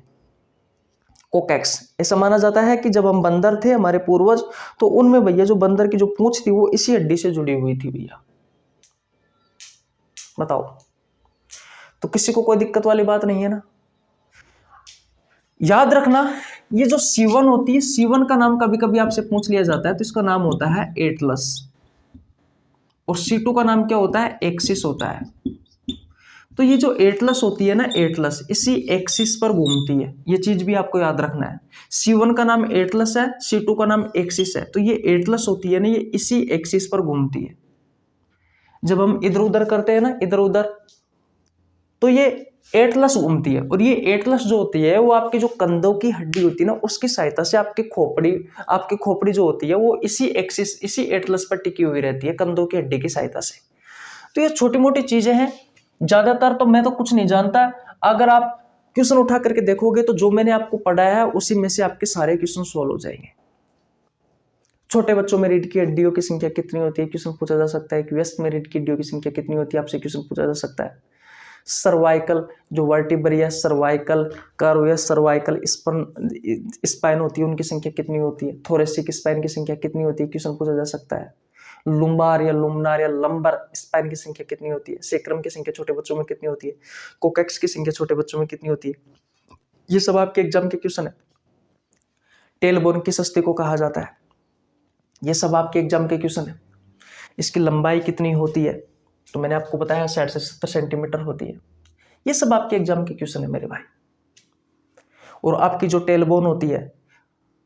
कोकेक्स। ऐसा माना जाता है कि जब हम बंदर थे, हमारे पूर्वज, तो उनमें भैया जो बंदर की जो पूंछ थी वो इसी हड्डी से जुड़ी हुई थी भैया। बताओ, तो किसी को कोई दिक्कत वाली बात नहीं है ना। याद रखना, ये जो C1 होती है, C1 का नाम कभी कभी आपसे पूछ लिया जाता है, तो इसका नाम होता है एटलस, और C2 का नाम क्या होता है, एक्सिस होता है। तो ये जो एटलस होती है ना, एटलस इसी एक्सिस पर घूमती है, ये चीज भी आपको याद रखना है। C1 का नाम एटलस है, C2 का नाम एक्सिस है, तो ये एटलस होती है ना, ये इसी एक्सिस पर घूमती है। जब हम इधर उधर करते हैं ना, इधर उधर, तो ये एटलस घूमती है, और ये एटलस जो होती है वो आपकी जो कंधों की हड्डी होती है ना, उसकी सहायता से आपकी खोपड़ी जो होती है वो इसी एक्सिस, इसी एटलस पर टिकी हुई रहती है, कंधों की हड्डी की सहायता से। तो ये छोटी मोटी चीजें हैं, ज्यादातर तो मैं तो कुछ नहीं जानता। अगर आप क्वेश्चन उठा करके देखोगे तो जो मैंने आपको पढ़ाया है उसी में से आपके सारे क्वेश्चन सॉल्व हो जाएंगे। छोटे बच्चों में रीढ़ की हड्डियों की संख्या कितनी होती है, क्वेश्चन पूछा जा सकता है कि व्यस्त में रीढ़ की हड्डियों की संख्या कितनी होती है, आपसे क्वेश्चन पूछा जा सकता है। सर्वाइकल जो वर्टिब्रा या सर्वाइकल कर्व या सर्वाइकल स्पाइन होती है, उनकी संख्या कितनी होती है, थोरेसिक स्पाइन की संख्या कितनी होती है, क्वेश्चन पूछा जा सकता है। लुम्बार या लुम्नार या लंबर स्पाइन की संख्या कितनी होती है, सेक्रम की संख्या छोटे बच्चों में कितनी होती है, कोकेक्स की संख्या छोटे बच्चों में कितनी होती है, ये सब आपके एग्जाम के क्वेश्चन है। टेलबोन किस अस्थि को कहा जाता है, ये सब आपके एग्जाम के क्वेश्चन है। इसकी लंबाई कितनी होती है, तो मैंने आपको बताया 60 से 70 सेंटीमीटर होती है। ये सब आपके एग्जाम के क्वेश्चन है मेरे भाई। और आपकी जो टेलबोन होती है,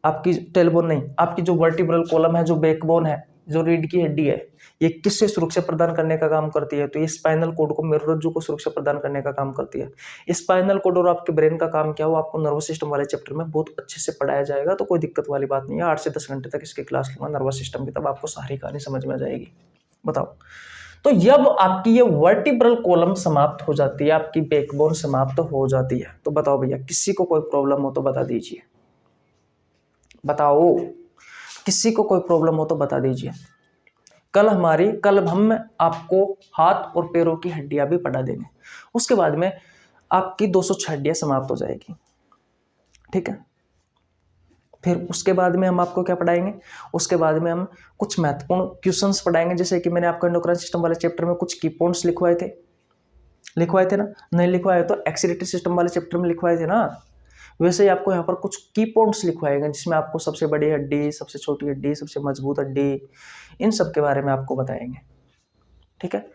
आपकी टेलबोन नहीं, आपकी जो वर्टिब्रल कॉलम है, जो बैकबोन है, जो रीढ़ की हड्डी है, ये किससे सुरक्षा प्रदान करने का काम करती है, तो ये स्पाइनल कोड को, मेरुरज्जु को सुरक्षा प्रदान करने का काम करती है। स्पाइनल कोड और आपके ब्रेन का काम क्या हो, आपको नर्वस सिस्टम वाले चैप्टर में बहुत अच्छे से पढ़ाया जाएगा, तो कोई दिक्कत वाली बात नहीं है। 8 से 10 घंटे तक इसकी क्लास लूंगा नर्वस सिस्टम की, तब आपको सारी कहानी समझ में आ जाएगी। बताओ, तो जब आपकी ये वर्टिब्रल कॉलम समाप्त हो जाती है, आपकी बैकबोन समाप्त हो जाती है, तो बताओ भैया, किसी को कोई प्रॉब्लम हो तो बता दीजिए। बताओ, किसी को कोई प्रॉब्लम हो तो बता दीजिए। कल हम आपको हाथ और पैरों की हड्डियां भी पढ़ा देंगे, उसके बाद में आपकी 206 हड्डियां समाप्त हो जाएगी, ठीक है। फिर उसके बाद में हम आपको क्या पढ़ाएंगे, उसके बाद में हम कुछ महत्वपूर्ण क्वेश्चंस पढ़ाएंगे, जैसे कि मैंने आपको एंडोक्राइन सिस्टम वाले चैप्टर में कुछ की पॉइंट्स लिखवाए थे ना, नहीं लिखवाए तो एक्सीडेटरी सिस्टम वाले चैप्टर में लिखवाए थे ना, वैसे ही आपको यहाँ पर कुछ की पॉइंट्स लिखवाए गए, जिसमें आपको सबसे बड़ी हड्डी, सबसे छोटी हड्डी, सबसे मजबूत हड्डी, इन सब के बारे में आपको बताएंगे, ठीक है।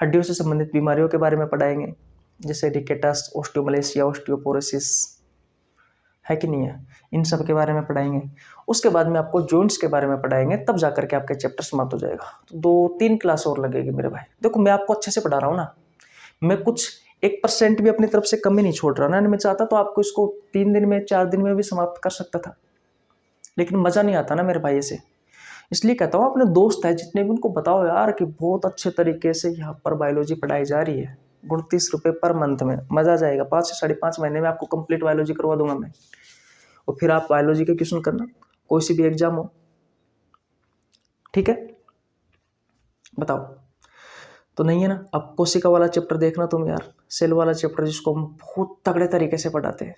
हड्डियों से संबंधित बीमारियों के बारे में पढ़ाएंगे, जैसे रिकेटस, ऑस्टियोमलेशिया, ऑस्टियोपोरोसिस, है कि नहीं है, इन सब के बारे में पढ़ाएंगे। उसके बाद में आपको जॉइंट्स के बारे में पढ़ाएंगे, तब जाकर के आपका चैप्टर समाप्त हो जाएगा। तो 2-3 क्लास और लगेगी मेरे भाई। देखो, मैं आपको अच्छे से पढ़ा रहा हूँ ना, मैं कुछ 1% भी अपनी तरफ से कमी नहीं छोड़ रहा ना। मैं चाहता तो आपको इसको 3 दिन में, 4 दिन में भी समाप्त कर सकता था, लेकिन मज़ा नहीं आता ना मेरे भाई ऐसे। इसलिए कहता हूँ अपने दोस्त है जितने भी, उनको बताओ यार कि बहुत अच्छे तरीके से यहाँ पर बायोलॉजी पढ़ाई जा रही है। 29 रुपये पर मंथ में मज़ा आ जाएगा। 5 से 5.5 महीने में आपको कंप्लीट बायोलॉजी करवा दूंगा मैं। और फिर आप बायोलॉजी के क्वेश्चन करना, कोई सी भी एग्जाम हो, ठीक है। बताओ, तो नहीं है ना। अब कोशिका वाला चैप्टर देखना तुम यार, सेल वाला चैप्टर जिसको हम बहुत तगड़े तरीके से पढ़ाते हैं,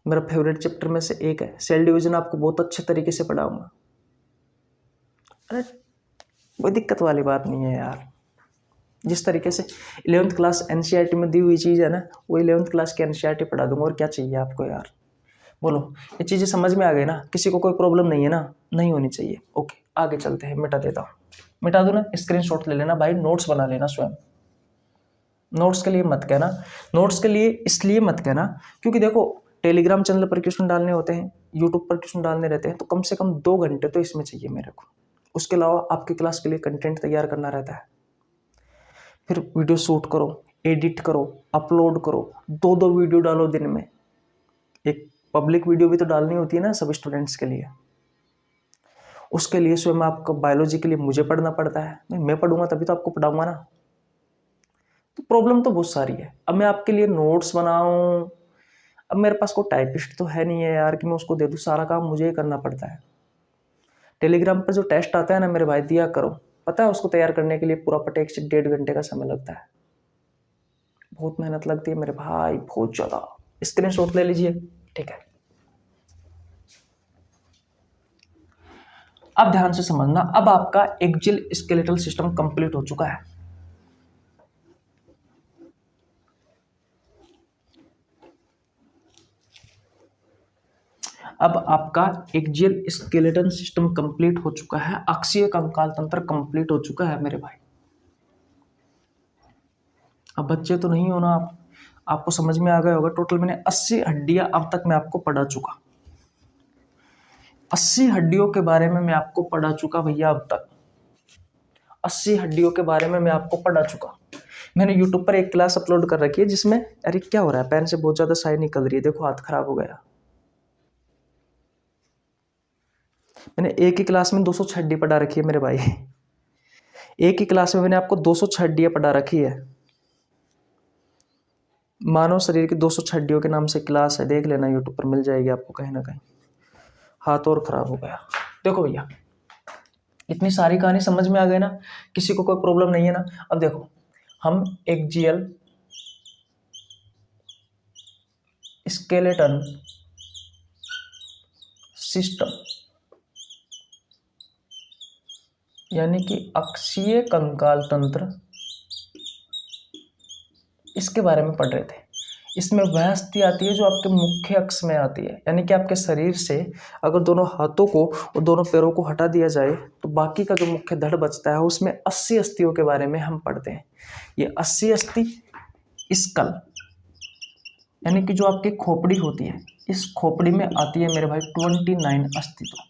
मेरा फेवरेट चैप्टर में से एक है। सेल डिवीजन आपको बहुत अच्छे तरीके से पढ़ाऊंगा। अरे कोई दिक्कत वाली बात नहीं है यार। जिस तरीके से 11th क्लास एनसीईआरटी में दी हुई चीज़ है ना, वो 11th क्लास की एनसीईआरटी पढ़ा दूंगा। और क्या चाहिए आपको यार, बोलो। ये चीज़ें समझ में आ गई ना, किसी को कोई प्रॉब्लम नहीं है ना, नहीं होनी चाहिए। ओके, आगे चलते हैं। मिटा देता हूँ, मिटा दूँ ना, स्क्रीनशॉट ले लेना भाई, नोट्स बना लेना स्वयं। नोट्स के लिए मत कहना, नोट्स के लिए इसलिए मत कहना क्योंकि देखो टेलीग्राम चैनल पर क्वेश्चन डालने होते हैं, यूट्यूब पर क्वेश्चन डालने रहते हैं, तो कम से कम 2 घंटे तो इसमें चाहिए मेरे को। उसके अलावा आपकी क्लास के लिए कंटेंट तैयार करना रहता है, फिर वीडियो शूट करो, एडिट करो, अपलोड करो, 2 वीडियो डालो दिन में। एक पब्लिक वीडियो भी तो डालनी होती है ना सब स्टूडेंट्स के लिए। उसके लिए स्वयं आपको बायोलॉजी के लिए मुझे पढ़ना पड़ता है। मैं पढ़ूंगा तभी तो आपको पढ़ाऊंगा ना। तो प्रॉब्लम तो बहुत सारी है। अब मैं आपके लिए नोट्स बनाऊं, अब मेरे पास कोई टाइपिस्ट तो है नहीं है यार कि मैं उसको दे दूं, सारा काम मुझे ही करना पड़ता है। टेलीग्राम पर जो टेस्ट आता है ना मेरे भाई, दिया करो। पता है उसको तैयार करने के लिए पूरा पटे 1 से 1.5 घंटे का समय लगता है। बहुत मेहनत लगती है मेरे भाई, बहुत ज़्यादा। स्क्रीनशॉट ले लीजिए, ठीक है। अब ध्यान से समझना, अब आपका एक्जियल स्केलेटल सिस्टम कंप्लीट हो चुका है। अब आपका एक्जियल स्केलेटन सिस्टम कंप्लीट हो चुका है, अक्षीय कंकाल तंत्र कंप्लीट हो चुका है मेरे भाई। अब बच्चे तो नहीं हो ना आप, आपको समझ में आ गया होगा। टोटल मैंने 80 हड्डियां अब तक मैं आपको पढ़ा चुका। 80 हड्डियों के बारे में मैं आपको पढ़ा चुका भैया। अब तक 80 हड्डियों के बारे में मैं आपको पढ़ा चुका। मैंने यूट्यूब पर एक क्लास अपलोड कर रखी है जिसमें, अरे क्या हो रहा है, पेन से बहुत ज़्यादा स्याही निकल रही है, देखो हाथ खराब हो गया। मैंने एक ही क्लास में 206 हड्डी पढ़ा रखी है मेरे भाई। एक ही क्लास में मैंने आपको 206 हड्डियाँ पढ़ा रखी है। मानव शरीर की 206 हड्डियों के नाम से क्लास है, देख लेना यूट्यूब पर मिल जाएगी आपको कहीं ना कहीं। हाथ और खराब हो गया। देखो भैया, इतनी सारी कहानी समझ में आ गई ना, किसी को कोई प्रॉब्लम नहीं है ना। अब देखो, हम एक्जियल स्केलेटन सिस्टम यानी कि अक्षीय कंकाल तंत्र, इसके बारे में पढ़ रहे थे। इसमें वह अस्थि आती है जो आपके मुख्य अक्ष में आती है, यानी कि आपके शरीर से अगर दोनों हाथों को और दोनों पैरों को हटा दिया जाए तो बाकी का जो मुख्य धड़ बचता है उसमें 80 अस्थियों के बारे में हम पढ़ते हैं। ये 80 अस्थि स्कल यानी कि जो आपकी खोपड़ी होती है, इस खोपड़ी में आती है मेरे भाई 29 अस्थि। तो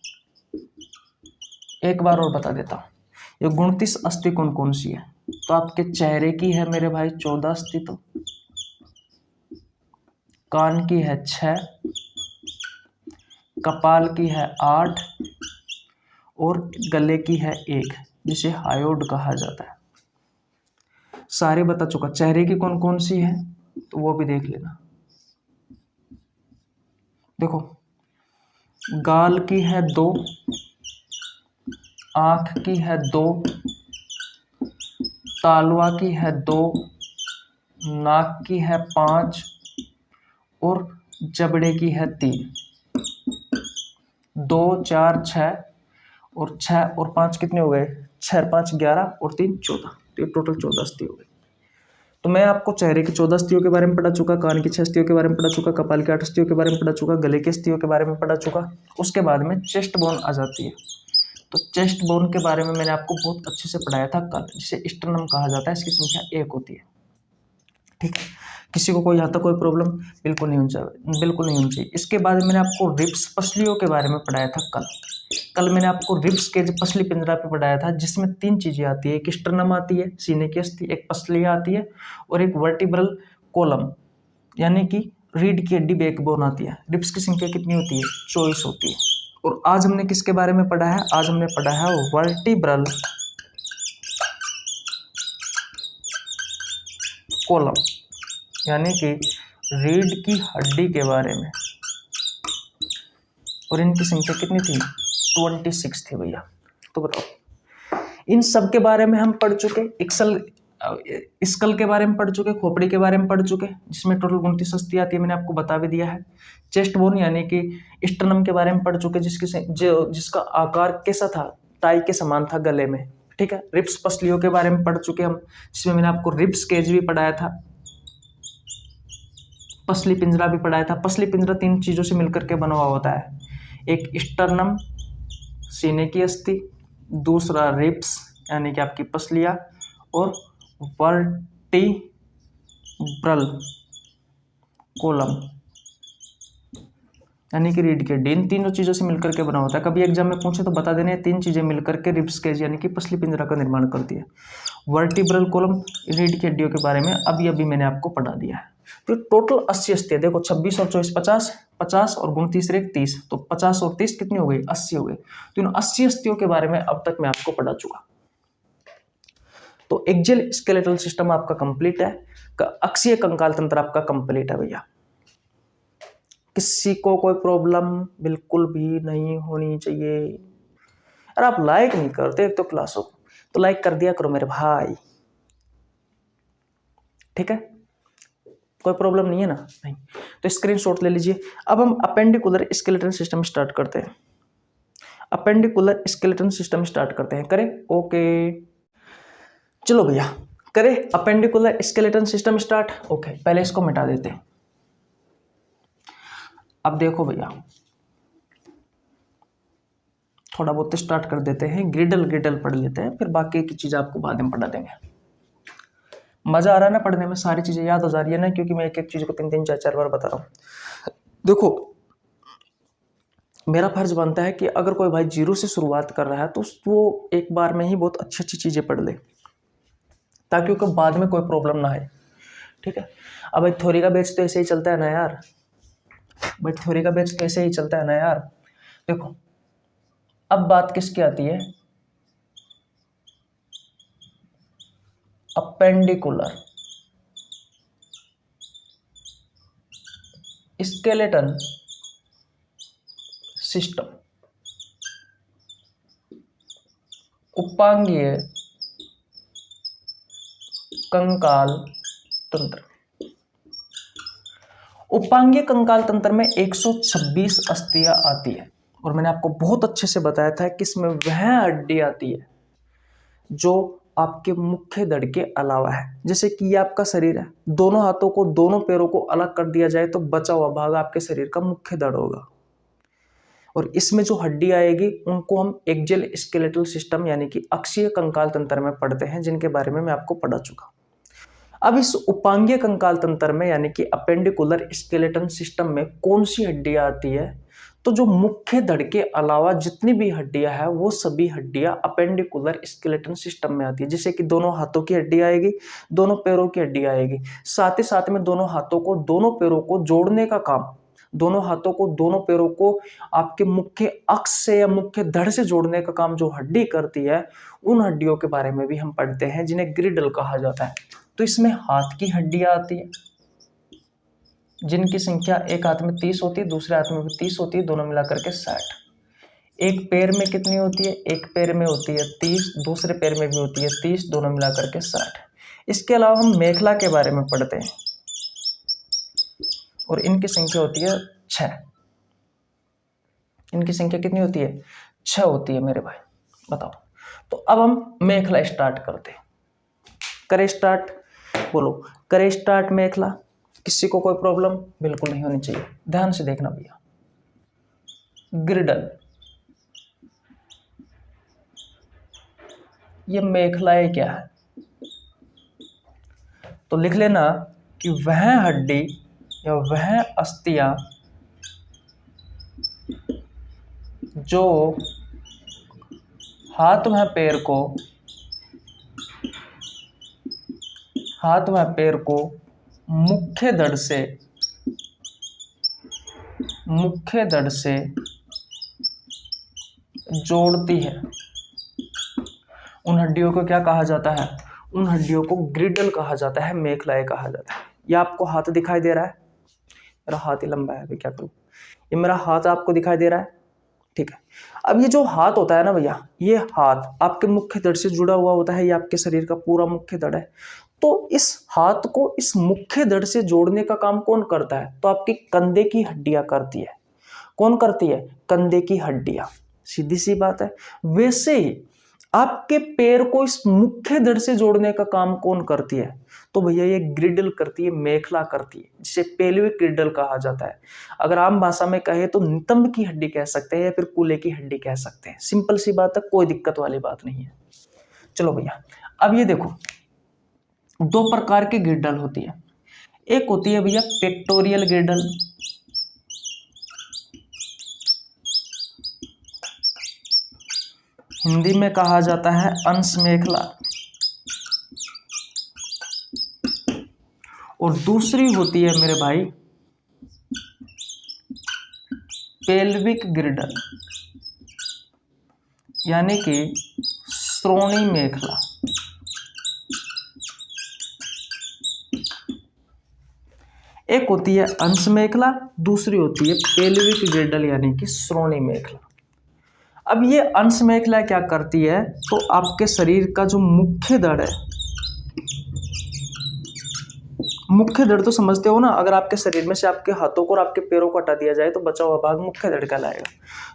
एक बार और बता देता हूँ, ये 29 अस्थि कौन कौन सी है। तो आपके चेहरे की है मेरे भाई 14 अस्थि, तो कान की है 6, कपाल की है 8 और गले की है 1, जिसे हायोड कहा जाता है। सारे बता चुका। चेहरे की कौन कौन सी है तो वो भी देख लेना। देखो, गाल की है 2, आंख की है 2, तालवा की है 2, नाक की है 5 और जबड़े की है 3। 2 4 6 और 6 और 5 कितने हो गए, 6 5 11 और 3 14। तो ये टोटल 14 अस्थि हो गई। तो मैं आपको चेहरे की 14 अस्थियों के बारे में पढ़ा चुका, कान की 6 अस्थियों के बारे में पढ़ा चुका, कपाल की 8 अस्थियों के बारे में पढ़ा चुका, गले की अस्थियों के बारे में पढ़ा चुका। उसके बाद में चेस्ट बोन आ जाती है। तो चेस्ट बोन के बारे में मैंने आपको बहुत अच्छे से पढ़ाया था कल, जिसे स्टर्नम कहा जाता है। इसकी संख्या 1 होती है, ठीक है। किसी को कोई यहाँ तक कोई प्रॉब्लम बिल्कुल नहीं होनी चाहिए, बिल्कुल नहीं होनी चाहिए। इसके बाद मैंने आपको रिब्स पसलियों के बारे में पढ़ाया था कल मैंने आपको रिब्स के पसली पिंजरा पे पढ़ाया था, जिसमें 3 चीज़ें आती है। एक स्टर्नम आती है सीने की अस्थि, एक पसलियाँ आती है और एक वर्टिब्रल कॉलम यानी कि रीढ़ की हड्डी बैकबोन आती है। रिब्स की संख्या कितनी होती है? 24 होती है। और आज हमने किसके बारे में पढ़ा है? आज हमने पढ़ा है वर्टिब्रल कॉलम, यानी कि रीढ़ की हड्डी के बारे में। और इनकी संख्या कितनी थी? 26 थी भैया। तो बताओ, इन सब के बारे में हम पढ़ चुके। स्कल के बारे में पढ़ चुके, खोपड़ी के बारे में पढ़ चुके, जिसमें टोटल 29 अस्थियां आती है, मैंने आपको बता भी दिया है। चेस्ट बोन यानी कि स्टर्नम के बारे में पढ़ चुके, जिसका आकार कैसा था? टाई के समान था गले में, ठीक है। रिब्स पसलियों के बारे में पढ़ चुके हम, जिसमें मैंने आपको रिब्स केज भी पढ़ाया था, पसली पिंजरा भी पढ़ाया था। पसली पिंजरा 3 चीजों से मिलकर के बना हुआ होता है। एक स्टर्नम सीने की अस्थि, दूसरा रिब्स यानी कि आपकी पसलियां, और वर्टिब्रल कॉलम यानी कि रीढ़ की हड्डी। इन तीनों चीजों से मिलकर के बना होता है। कभी एग्जाम में पूछे तो बता देने, 3 चीजें मिलकर के रिब्स केज यानी कि पसली पिंजरा का निर्माण करती है। वर्टिब्रल कॉलम रीढ़ की हड्डियों के बारे में अभी मैंने आपको पढ़ा दिया है। तो टोटल 80 अस्थियां, देखो 26 और 24 50, 50 और 29 30, तो 50 और 30 कितनी हो गई? 80 हो गई। तो इन 80 अस्थियों के बारे में अब तक मैं आपको पढ़ा चुका। तो एक्जियल स्केलेटल सिस्टम आपका कंप्लीट है, अक्षीय कंकाल तंत्र आपका कंप्लीट है भैया। किसी को कोई प्रॉब्लम बिल्कुल भी नहीं होनी चाहिए। अरे आप लाइक नहीं करते एक तो क्लासों को, तो लाइक कर दिया करो मेरे भाई, ठीक है। कोई प्रॉब्लम नहीं है ना? नहीं। तो स्क्रीनशॉट ले लीजिए। अब हम अपेंडिकुलर स्केलेटन सिस्टम स्टार्ट करते हैं। अपेंडिकुलर स्केलेटन सिस्टम स्टार्ट करते हैं, करें? ओके चलो भैया, करें appendicular skeleton system start. Okay, पहले इसको मिटा देते हैं। अब देखो भैया, थोड़ा बहुत स्टार्ट कर देते हैं, ग्रिडल पढ़ लेते हैं, फिर बाकी की चीज़ आपको बाद में पढ़ा देंगे। मज़ा आ रहा है ना पढ़ने में? सारी चीज़ें याद हो जा रही है ना? क्योंकि मैं एक एक चीज़ को 3 4 बार बता रहा हूँ। देखो, मेरा फर्ज बनता है कि अगर कोई भाई 0 से शुरुआत कर रहा है तो वो एक बार में ही बहुत अच्छी अच्छी चीज़ें पढ़ ले, ताकि उसको बाद में कोई प्रॉब्लम ना आए, ठीक है। अब भाई थ्योरी का बैच तो ऐसे ही चलता है ना यार, भाई थ्योरी का बैच तो ऐसे ही चलता है ना यार। देखो, अब बात किसकी आती है? अपेंडिकुलर स्केलेटन सिस्टम, उपांगीय कंकाल तंत्र। उपांगीय कंकाल तंत्र में 126 अस्थियां आती है, और मैंने आपको बहुत अच्छे से बताया था कि इसमें वह हड्डी आती है जो आपके मुख्य धड़ के अलावा है। जैसे कि ये आपका शरीर है, दोनों हाथों को, दोनों पैरों को अलग कर दिया जाए तो बचा हुआ भाग आपके शरीर का मुख्य धड़ होगा। और इसमें जो हड्डी आएगी उनको हम एक्जियल स्केलेटल सिस्टम यानी कि अक्षीय कंकाल तंत्र में पढ़ते हैं, जिनके बारे में मैं आपको पढ़ा चुका। अब इस उपांगीय कंकाल तंत्र में यानी कि अपेंडिकुलर स्केलेटन सिस्टम में कौन सी हड्डियां आती है? तो जो मुख्य धड़ के अलावा जितनी भी हड्डियां हैं वो सभी हड्डियां अपेंडिकुलर स्केलेटन सिस्टम में आती है। जैसे कि दोनों हाथों की हड्डी आएगी, दोनों पैरों की हड्डी आएगी, साथ ही साथ में दोनों हाथों को, दोनों पैरों को जोड़ने का काम, दोनों हाथों को, दोनों पैरों को आपके मुख्य अक्ष से या मुख्य धड़ से जोड़ने का काम जो हड्डी करती है, उन हड्डियों के बारे में भी हम पढ़ते हैं, जिन्हें ग्रिडल कहा जाता है। तो इसमें हाथ की हड्डियां आती है, जिनकी संख्या एक हाथ में 30 होती है, दूसरे हाथ में भी 30 होती है, दोनों मिलाकर के 60। एक पैर में कितनी होती है? एक पैर में होती है 30, दूसरे पैर में भी होती है 30, दोनों मिलाकर के 60। इसके अलावा हम मेखला के बारे में पढ़ते हैं, और इनकी संख्या होती है 6। इनकी संख्या कितनी होती है? 6 होती है मेरे भाई, बताओ। तो अब हम मेखला स्टार्ट करते हैं। करें स्टार्ट? बोलो, करें स्टार्ट मेखला। किसी को कोई प्रॉब्लम बिल्कुल नहीं होनी चाहिए, ध्यान से देखना भैया। ग्रिडल, ये मेखलाएं क्या है? तो लिख लेना कि वह हड्डी या वह अस्थियां जो हाथ व पैर को मुख्य धड़ से मुख्य धड़ से जोड़ती है, उन हड्डियों को क्या कहा जाता है? उन हड्डियों को ग्रिडल कहा जाता है, मेखलाएं कहा जाता है। ये आपको हाथ दिखाई दे रहा है, मेरा हाथ ही लंबा है, क्या करूं? ये मेरा हाथ आपको दिखाई दे रहा है, ठीक है। अब ये जो हाथ होता है ना भैया, ये हाथ आपके मुख्य धड़ से जुड़ा हुआ होता है, ये आपके शरीर का पूरा मुख्य धड़ है। तो इस हाथ को इस मुख्य धड़ से जोड़ने का काम कौन करता है? तो आपकी कंधे की हड्डियां करती है। कौन करती है? कंधे की हड्डियां। सीधी सी बात है। वैसे ही आपके पैर को इस मुख्य धड़ से जोड़ने का काम कौन करती है? तो भैया ये ग्रिडल करती है, मेखला करती है, जिसे पेल्विक ग्रिडल कहा जाता है। अगर आम भाषा में कहे तो नितंब की हड्डी कह सकते हैं या फिर कूल्हे की हड्डी कह सकते हैं। सिंपल सी बात है, कोई दिक्कत वाली बात नहीं है। चलो भैया, अब ये देखो, दो प्रकार की ग्रिडल होती है। एक होती है भैया पेक्टोरियल ग्रिडल, हिंदी में कहा जाता है अंश मेखला, और दूसरी होती है मेरे भाई पेल्विक ग्रिडल, यानी कि श्रोणी मेखला। एक होती है अंश मेखला, दूसरी होती है पेल्विक ग्रिडल यानी कि श्रोणी मेखला। अब ये अंश मेखला क्या करती है? तो आपके शरीर का जो मुख्य धड़ है, मुख्य धड़ तो समझते हो ना, अगर आपके शरीर में से आपके हाथों को और आपके पैरों को हटा दिया जाए तो बचा हुआ भाग मुख्य धड़ कहलाएगा।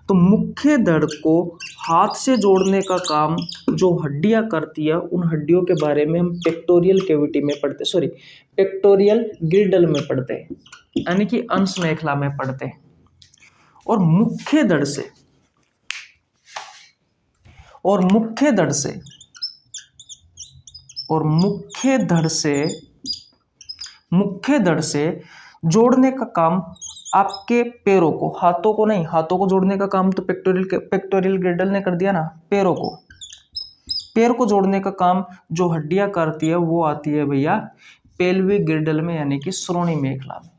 तो मुख्य धड़ को हाथ से जोड़ने का काम जो हड्डियां करती है, उन हड्डियों के बारे में हम पेक्टोरियल कैविटी में पढ़ते, सॉरी पेक्टोरियल ग्रिडल में पढ़ते हैं, यानी कि अंश मेखला में पढ़ते हैं। और मुख्य धड़ से मुख्य धड़ से जोड़ने का काम आपके पैरों को, हाथों को नहीं, हाथों को जोड़ने का काम तो पेक्टोरियल ग्रिडल ने कर दिया ना। पैर को जोड़ने का काम जो हड्डियां करती है वो आती है भैया पेल्विक ग्रिडल में, यानी कि श्रोणी मेखला में।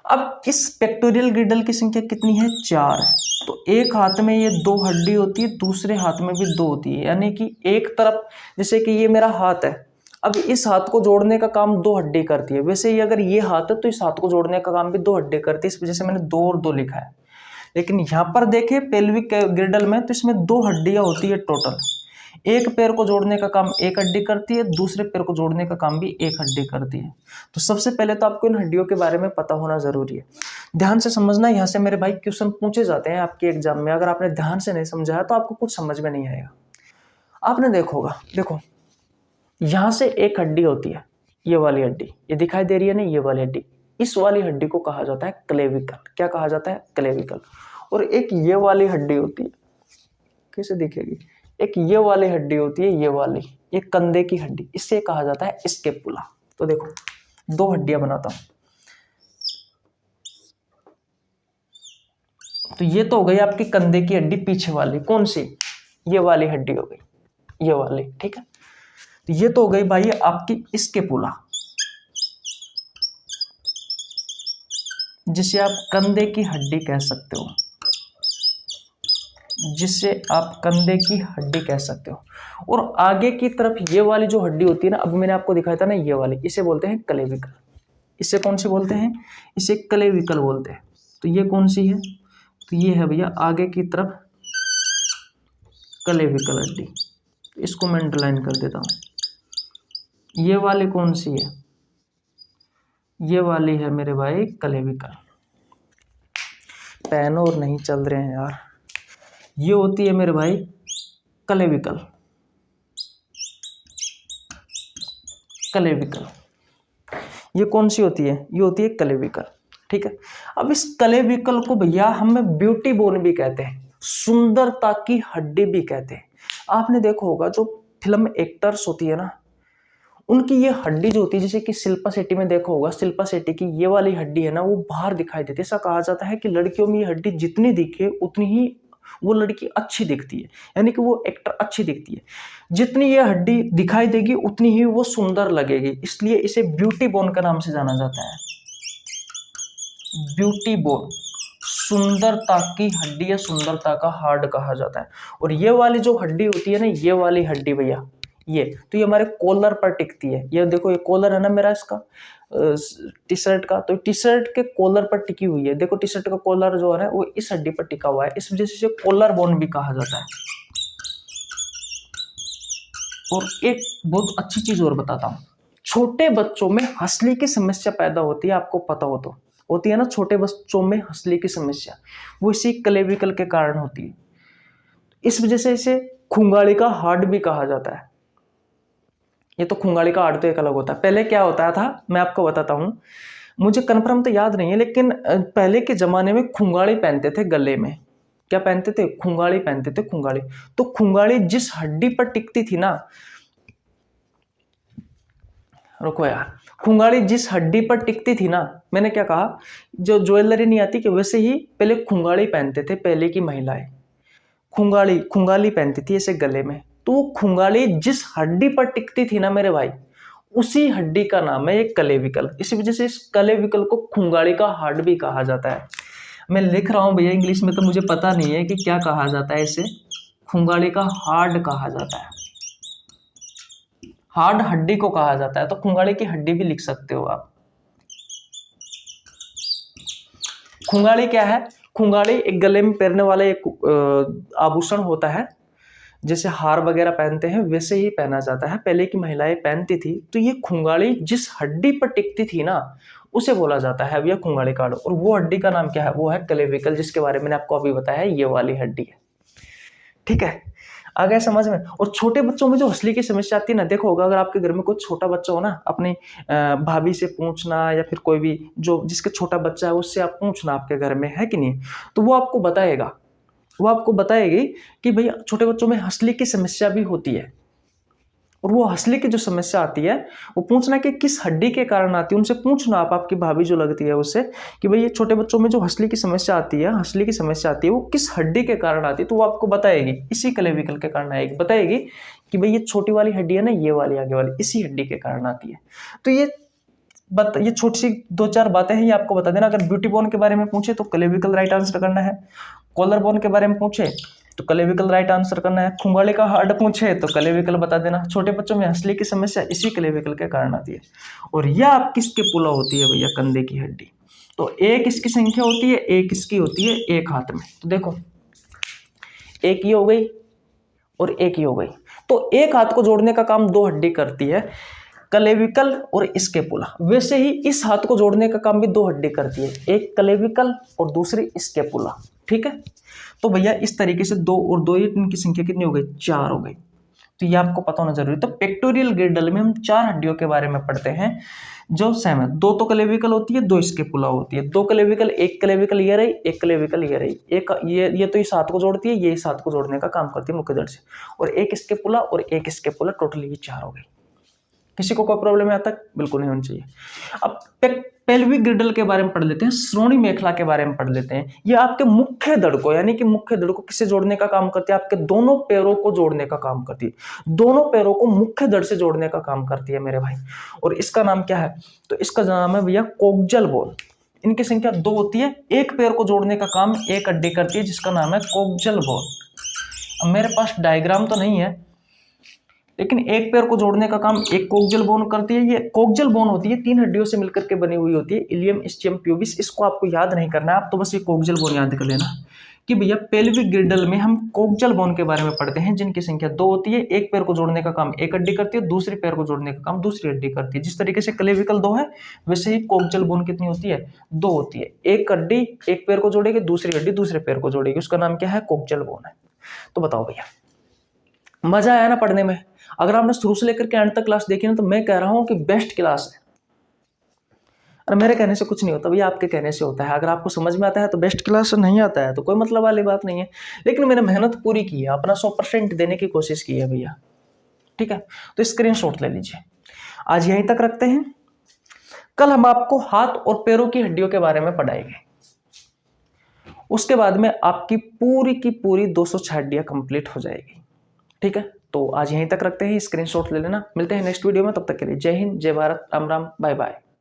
अब इस पेक्टोरियल ग्रिडल की संख्या कितनी है? 4 है। तो एक हाथ में ये 2 हड्डी होती है, दूसरे हाथ में भी 2 होती है, यानी कि एक तरफ, जैसे कि ये मेरा हाथ है, अब इस हाथ को जोड़ने का काम 2 हड्डी करती है। वैसे ही अगर ये हाथ है तो इस हाथ को जोड़ने का काम भी 2 हड्डी करती है, इस वजह से मैंने 2 और 2 लिखा है। लेकिन यहाँ पर देखे पेल्विक ग्रिडल में, तो इसमें 2 हड्डियां होती है टोटल। एक पैर को जोड़ने का काम 1 हड्डी करती है, दूसरे पैर को जोड़ने का काम भी 1 हड्डी करती है। तो सबसे पहले तो आपको इन हड्डियों के बारे में पता होना जरूरी है। ध्यान से समझना, यहाँ से मेरे भाई क्वेश्चन पूछे जाते हैं आपके एग्जाम में। अगर आपने ध्यान से नहीं समझा है तो आपको कुछ समझ में नहीं आएगा। आपने देखोगा, देखो यहाँ से एक हड्डी होती है, ये वाली हड्डी, ये दिखाई दे रही है ना, ये वाली हड्डी, इस वाली हड्डी को कहा जाता है क्लेविकल। क्या कहा जाता है? क्लेविकल। और एक ये वाली हड्डी होती है, कैसे दिखेगी? एक ये वाली हड्डी होती है, ये वाली, ये कंधे की हड्डी, इससे कहा जाता है स्केपुला। तो देखो 2 हड्डियां बनाता हूं। तो ये तो हो गई आपकी कंधे की हड्डी पीछे वाली, कौन सी? ये वाली हड्डी हो गई, ये वाली, ठीक है। तो ये तो हो गई भाई आपकी स्केपुला, जिसे आप कंधे की हड्डी कह सकते हो, जिसे आप कंधे की हड्डी कह सकते हो। और आगे की तरफ ये वाली जो हड्डी होती है ना, अब मैंने आपको दिखाया था ना, ये वाली, इसे बोलते हैं क्लेविकल। इसे कौन सी बोलते हैं? इसे क्लेविकल बोलते हैं। तो ये कौन सी है? तो ये है भैया आगे की तरफ क्लेविकल हड्डी। इसको मैं अंडरलाइन कर देता हूँ। ये वाली कौन सी है? ये वाली है मेरे भाई क्लेविकल। पेन और नहीं चल रहे हैं यार। ये होती है मेरे भाई क्लेविकल। ये कौन सी होती है? ये होती है क्लेविकल, ठीक है। अब इस क्लेविकल को भैया हम ब्यूटी बोन भी कहते हैं, सुंदरता की हड्डी भी कहते हैं। आपने देखा होगा जो फिल्म एक्टर्स होती है ना, उनकी ये हड्डी जो होती है, जैसे कि शिल्पा शेट्टी में देखा होगा, शिल्पा शेट्टी की ये वाली हड्डी है ना, वो बाहर दिखाई देती है। ऐसा कहा जाता है कि लड़कियों में ये हड्डी जितनी दिखे उतनी ही वो लड़की अच्छी दिखती है, यानी कि वो एक्टर अच्छी दिखती है। जितनी ये हड्डी दिखाई देगी उतनी ही वो सुंदर लगेगी, इसलिए इसे ब्यूटी बोन के नाम से जाना जाता है। ब्यूटी बोन, सुंदरता की हड्डी या सुंदरता का हार्ड कहा जाता है। और ये वाली जो हड्डी होती है ना, ये वाली हड्डी भैया, ये तो ये हमारे कॉलर पर टिकती है। ये देखो, ये कॉलर है ना मेरा इसका टी शर्ट का, तो टी शर्ट के कॉलर पर टिकी हुई है। देखो टी शर्ट का कॉलर जो है ना, वो इस हड्डी पर टिका हुआ है, इस वजह से इसे कॉलर बोन भी कहा जाता है। और एक बहुत अच्छी चीज और बताता हूँ, छोटे बच्चों में हंसली की समस्या पैदा होती है, आपको पता हो तो होती है ना, छोटे बच्चों में हंसली की समस्या, वो इसी क्लेविकल के कारण होती है। इस वजह से इसे खुंगाड़ी का हार्ड भी कहा जाता है। ये तो खुंगाड़ी का हार्ड तो एक अलग होता है। पहले क्या होता था मैं आपको बताता हूँ, मुझे कन्फर्म तो याद नहीं है, लेकिन पहले के जमाने में खुंगाड़ी पहनते थे गले में। क्या पहनते थे? खुंगाड़ी पहनते थे, खुंगाड़ी। तो खुंगाड़ी जिस हड्डी पर टिकती थी ना, रुको यार, खुंगाड़ी जिस हड्डी पर टिकती थी ना, मैंने क्या कहा, जो ज्वेलरी नहीं आती कि वैसे ही पहले खुंगाड़ी पहनते थे पहले की महिलाएं, खुंगाली पहनती थी ऐसे गले में। तो वो खुंगाली जिस हड्डी पर टिकती थी ना मेरे भाई, उसी हड्डी का नाम है एक क्लेविकल। इसी वजह से इस क्लेविकल को खुंगाड़ी का हार्ड भी कहा जाता है। मैं लिख रहा हूं भैया इंग्लिश में, तो मुझे पता नहीं है कि क्या कहा जाता है इसे। खुंगाड़ी का हार्ड कहा जाता है, हार्ड हड्डी को कहा जाता है। तो खुंगाड़ी की हड्डी भी लिख सकते हो आप। खुंगाड़ी क्या है? खुंगाड़ी एक गले में पहनने वाला एक आभूषण होता है, जैसे हार वगैरह पहनते हैं वैसे ही पहना जाता है, पहले की महिलाएं पहनती थी। तो ये खुंगाड़ी जिस हड्डी पर टिकती थी ना, उसे बोला जाता है भैया खुंगाड़ी का हार्ड। और वो हड्डी का नाम क्या है? वो है क्लेविकल, जिसके बारे में मैंने आपको अभी बताया है, ये वाली हड्डी है। ठीक है, आ गया समझ में। और छोटे बच्चों में जो हंसली की समस्या आती है ना, देखो होगा अगर आपके घर में कोई छोटा बच्चा हो ना, अपनी भाभी से पूछना, या फिर कोई भी जो जिसके छोटा बच्चा है उससे आप पूछना आपके घर में है कि नहीं, तो वो आपको बताएगा, वो आपको बताएगी कि भाई छोटे बच्चों में हंसली की समस्या भी होती है। और वो हंसली की जो समस्या आती है, वो पूछना कि किस हड्डी के कारण आती है, उनसे पूछना आप, आपकी भाभी जो लगती है उससे, कि भाई ये छोटे बच्चों में जो हंसली की समस्या आती है, हंसली की समस्या आती है, वो किस हड्डी के कारण आती है। तो वो आपको बताएगी, इसी क्लेविकल के कारण आएगी, बताएगी कि भाई ये छोटी वाली हड्डी है ना, ये वाली आगे वाली, इसी हड्डी के कारण आती है। तो ये छोटी सी 2-4 बातें हैं, ये आपको बता देना। अगर ब्यूटी बोन के बारे में पूछे तो क्लेविकल राइट आंसर करना है, कॉलर बोन के बारे में पूछे तो क्लेविकल राइट आंसर करना है, खुंगाड़ी का हार्ड पूछे तो क्लेविकल बता देना। छोटे बच्चों में हंसली की समस्या इसी क्लेविकल के कारण आती है। और यह आप किसके पुला होती है भैया? कंधे की हड्डी। तो एक इसकी संख्या होती है, एक इसकी होती है एक हाथ में। तो देखो एक ही हो गई और एक ही हो गई। तो एक हाथ को जोड़ने का काम 2 हड्डी करती है, क्लेविकल और स्केपुला। वैसे ही इस हाथ को जोड़ने का काम भी 2 हड्डी करती है, एक क्लेविकल और दूसरी स्केपुला। ठीक है, तो भैया इस तरीके से 2 और 2 इनकी संख्या कितनी हो गई? 4 हो गई। तो ये आपको पता होना जरूरी। तो पेक्टोरियल गिर्डल में हम 4 हड्डियों के बारे में पढ़ते हैं जो सेम है। 2 तो क्लेविकल होती है, 2 स्केपुला होती है। 2 क्लेविकल, एक क्लेविकल ये रही, एक क्लेविकल ये रही, एक ये तो इस हाथ को जोड़ती है, ये इस हाथ को जोड़ने का काम करती है मुख्य धड़ से, और एक स्केपुला और एक स्केपुला, टोटली ये 4 हो गई। किसी को कोई प्रॉब्लम आता है? बिल्कुल नहीं होनी चाहिए। अब पेल्विक ग्रिडल के बारे में पढ़ लेते हैं, श्रोणी मेखला के बारे में पढ़ लेते हैं। ये आपके मुख्य धड़ को, यानी कि मुख्य धड़ को किससे जोड़ने का काम करती है? आपके दोनों पैरों को जोड़ने का काम करती है, दोनों पैरों को मुख्य धड़ से जोड़ने का काम करती है मेरे भाई। और इसका नाम क्या है? तो इसका नाम है भैया कोक्जल बोन। इनकी संख्या 2 होती है, एक पैर को जोड़ने का काम एक हड्डी करती है जिसका नाम है कोक्जल बोन। अब मेरे पास डायग्राम तो नहीं है, लेकिन एक पैर को जोड़ने का काम एक कोक्जल बोन करती है। ये कोक्जल बोन होती है 3 हड्डियों से मिलकर के बनी हुई होती है, इलियम, स्टियम, प्यूबिस। इसको आपको याद नहीं करना है, आप तो बस ये कोक्जल बोन याद कर लेना कि भैया पेल्विक ग्रिडल में हम कोक्जल बोन के बारे में पढ़ते हैं, जिनकी संख्या 2 होती है। एक पैर को जोड़ने का काम एक हड्डी करती है, दूसरी पैर को जोड़ने का काम दूसरी हड्डी करती है। जिस तरीके से क्लेविकल 2 है, वैसे ही कोक्जल बोन कितनी होती है? 2 होती है। एक हड्डी एक पैर को जोड़ेगी, दूसरी हड्डी दूसरे पैर को जोड़ेगी, उसका नाम क्या है? कोक्जल बोन है। तो बताओ भैया, मजा आया ना पढ़ने में? अगर आपने शुरू से लेकर के एंड तक क्लास देखी ना, तो मैं कह रहा हूं कि बेस्ट क्लास है। और मेरे कहने से कुछ नहीं होता भैया, आपके कहने से होता है। अगर आपको समझ में आता है तो बेस्ट क्लास, नहीं आता है तो कोई मतलब वाली बात नहीं है। लेकिन मैंने मेहनत पूरी की है, अपना 100% देने की कोशिश की है भैया। ठीक है, तो स्क्रीनशॉट ले लीजिए। आज यहीं तक रखते हैं, कल हम आपको हाथ और पैरों की हड्डियों के बारे में पढ़ाएंगे। उसके बाद में आपकी पूरी की पूरी 206 हड्डियां कंप्लीट हो जाएगी। ठीक है, तो आज यहीं तक रखते हैं, स्क्रीनशॉट ले लेना। मिलते हैं नेक्स्ट वीडियो में, तब तक के लिए जय हिंद, जय भारत, राम राम, बाय बाय।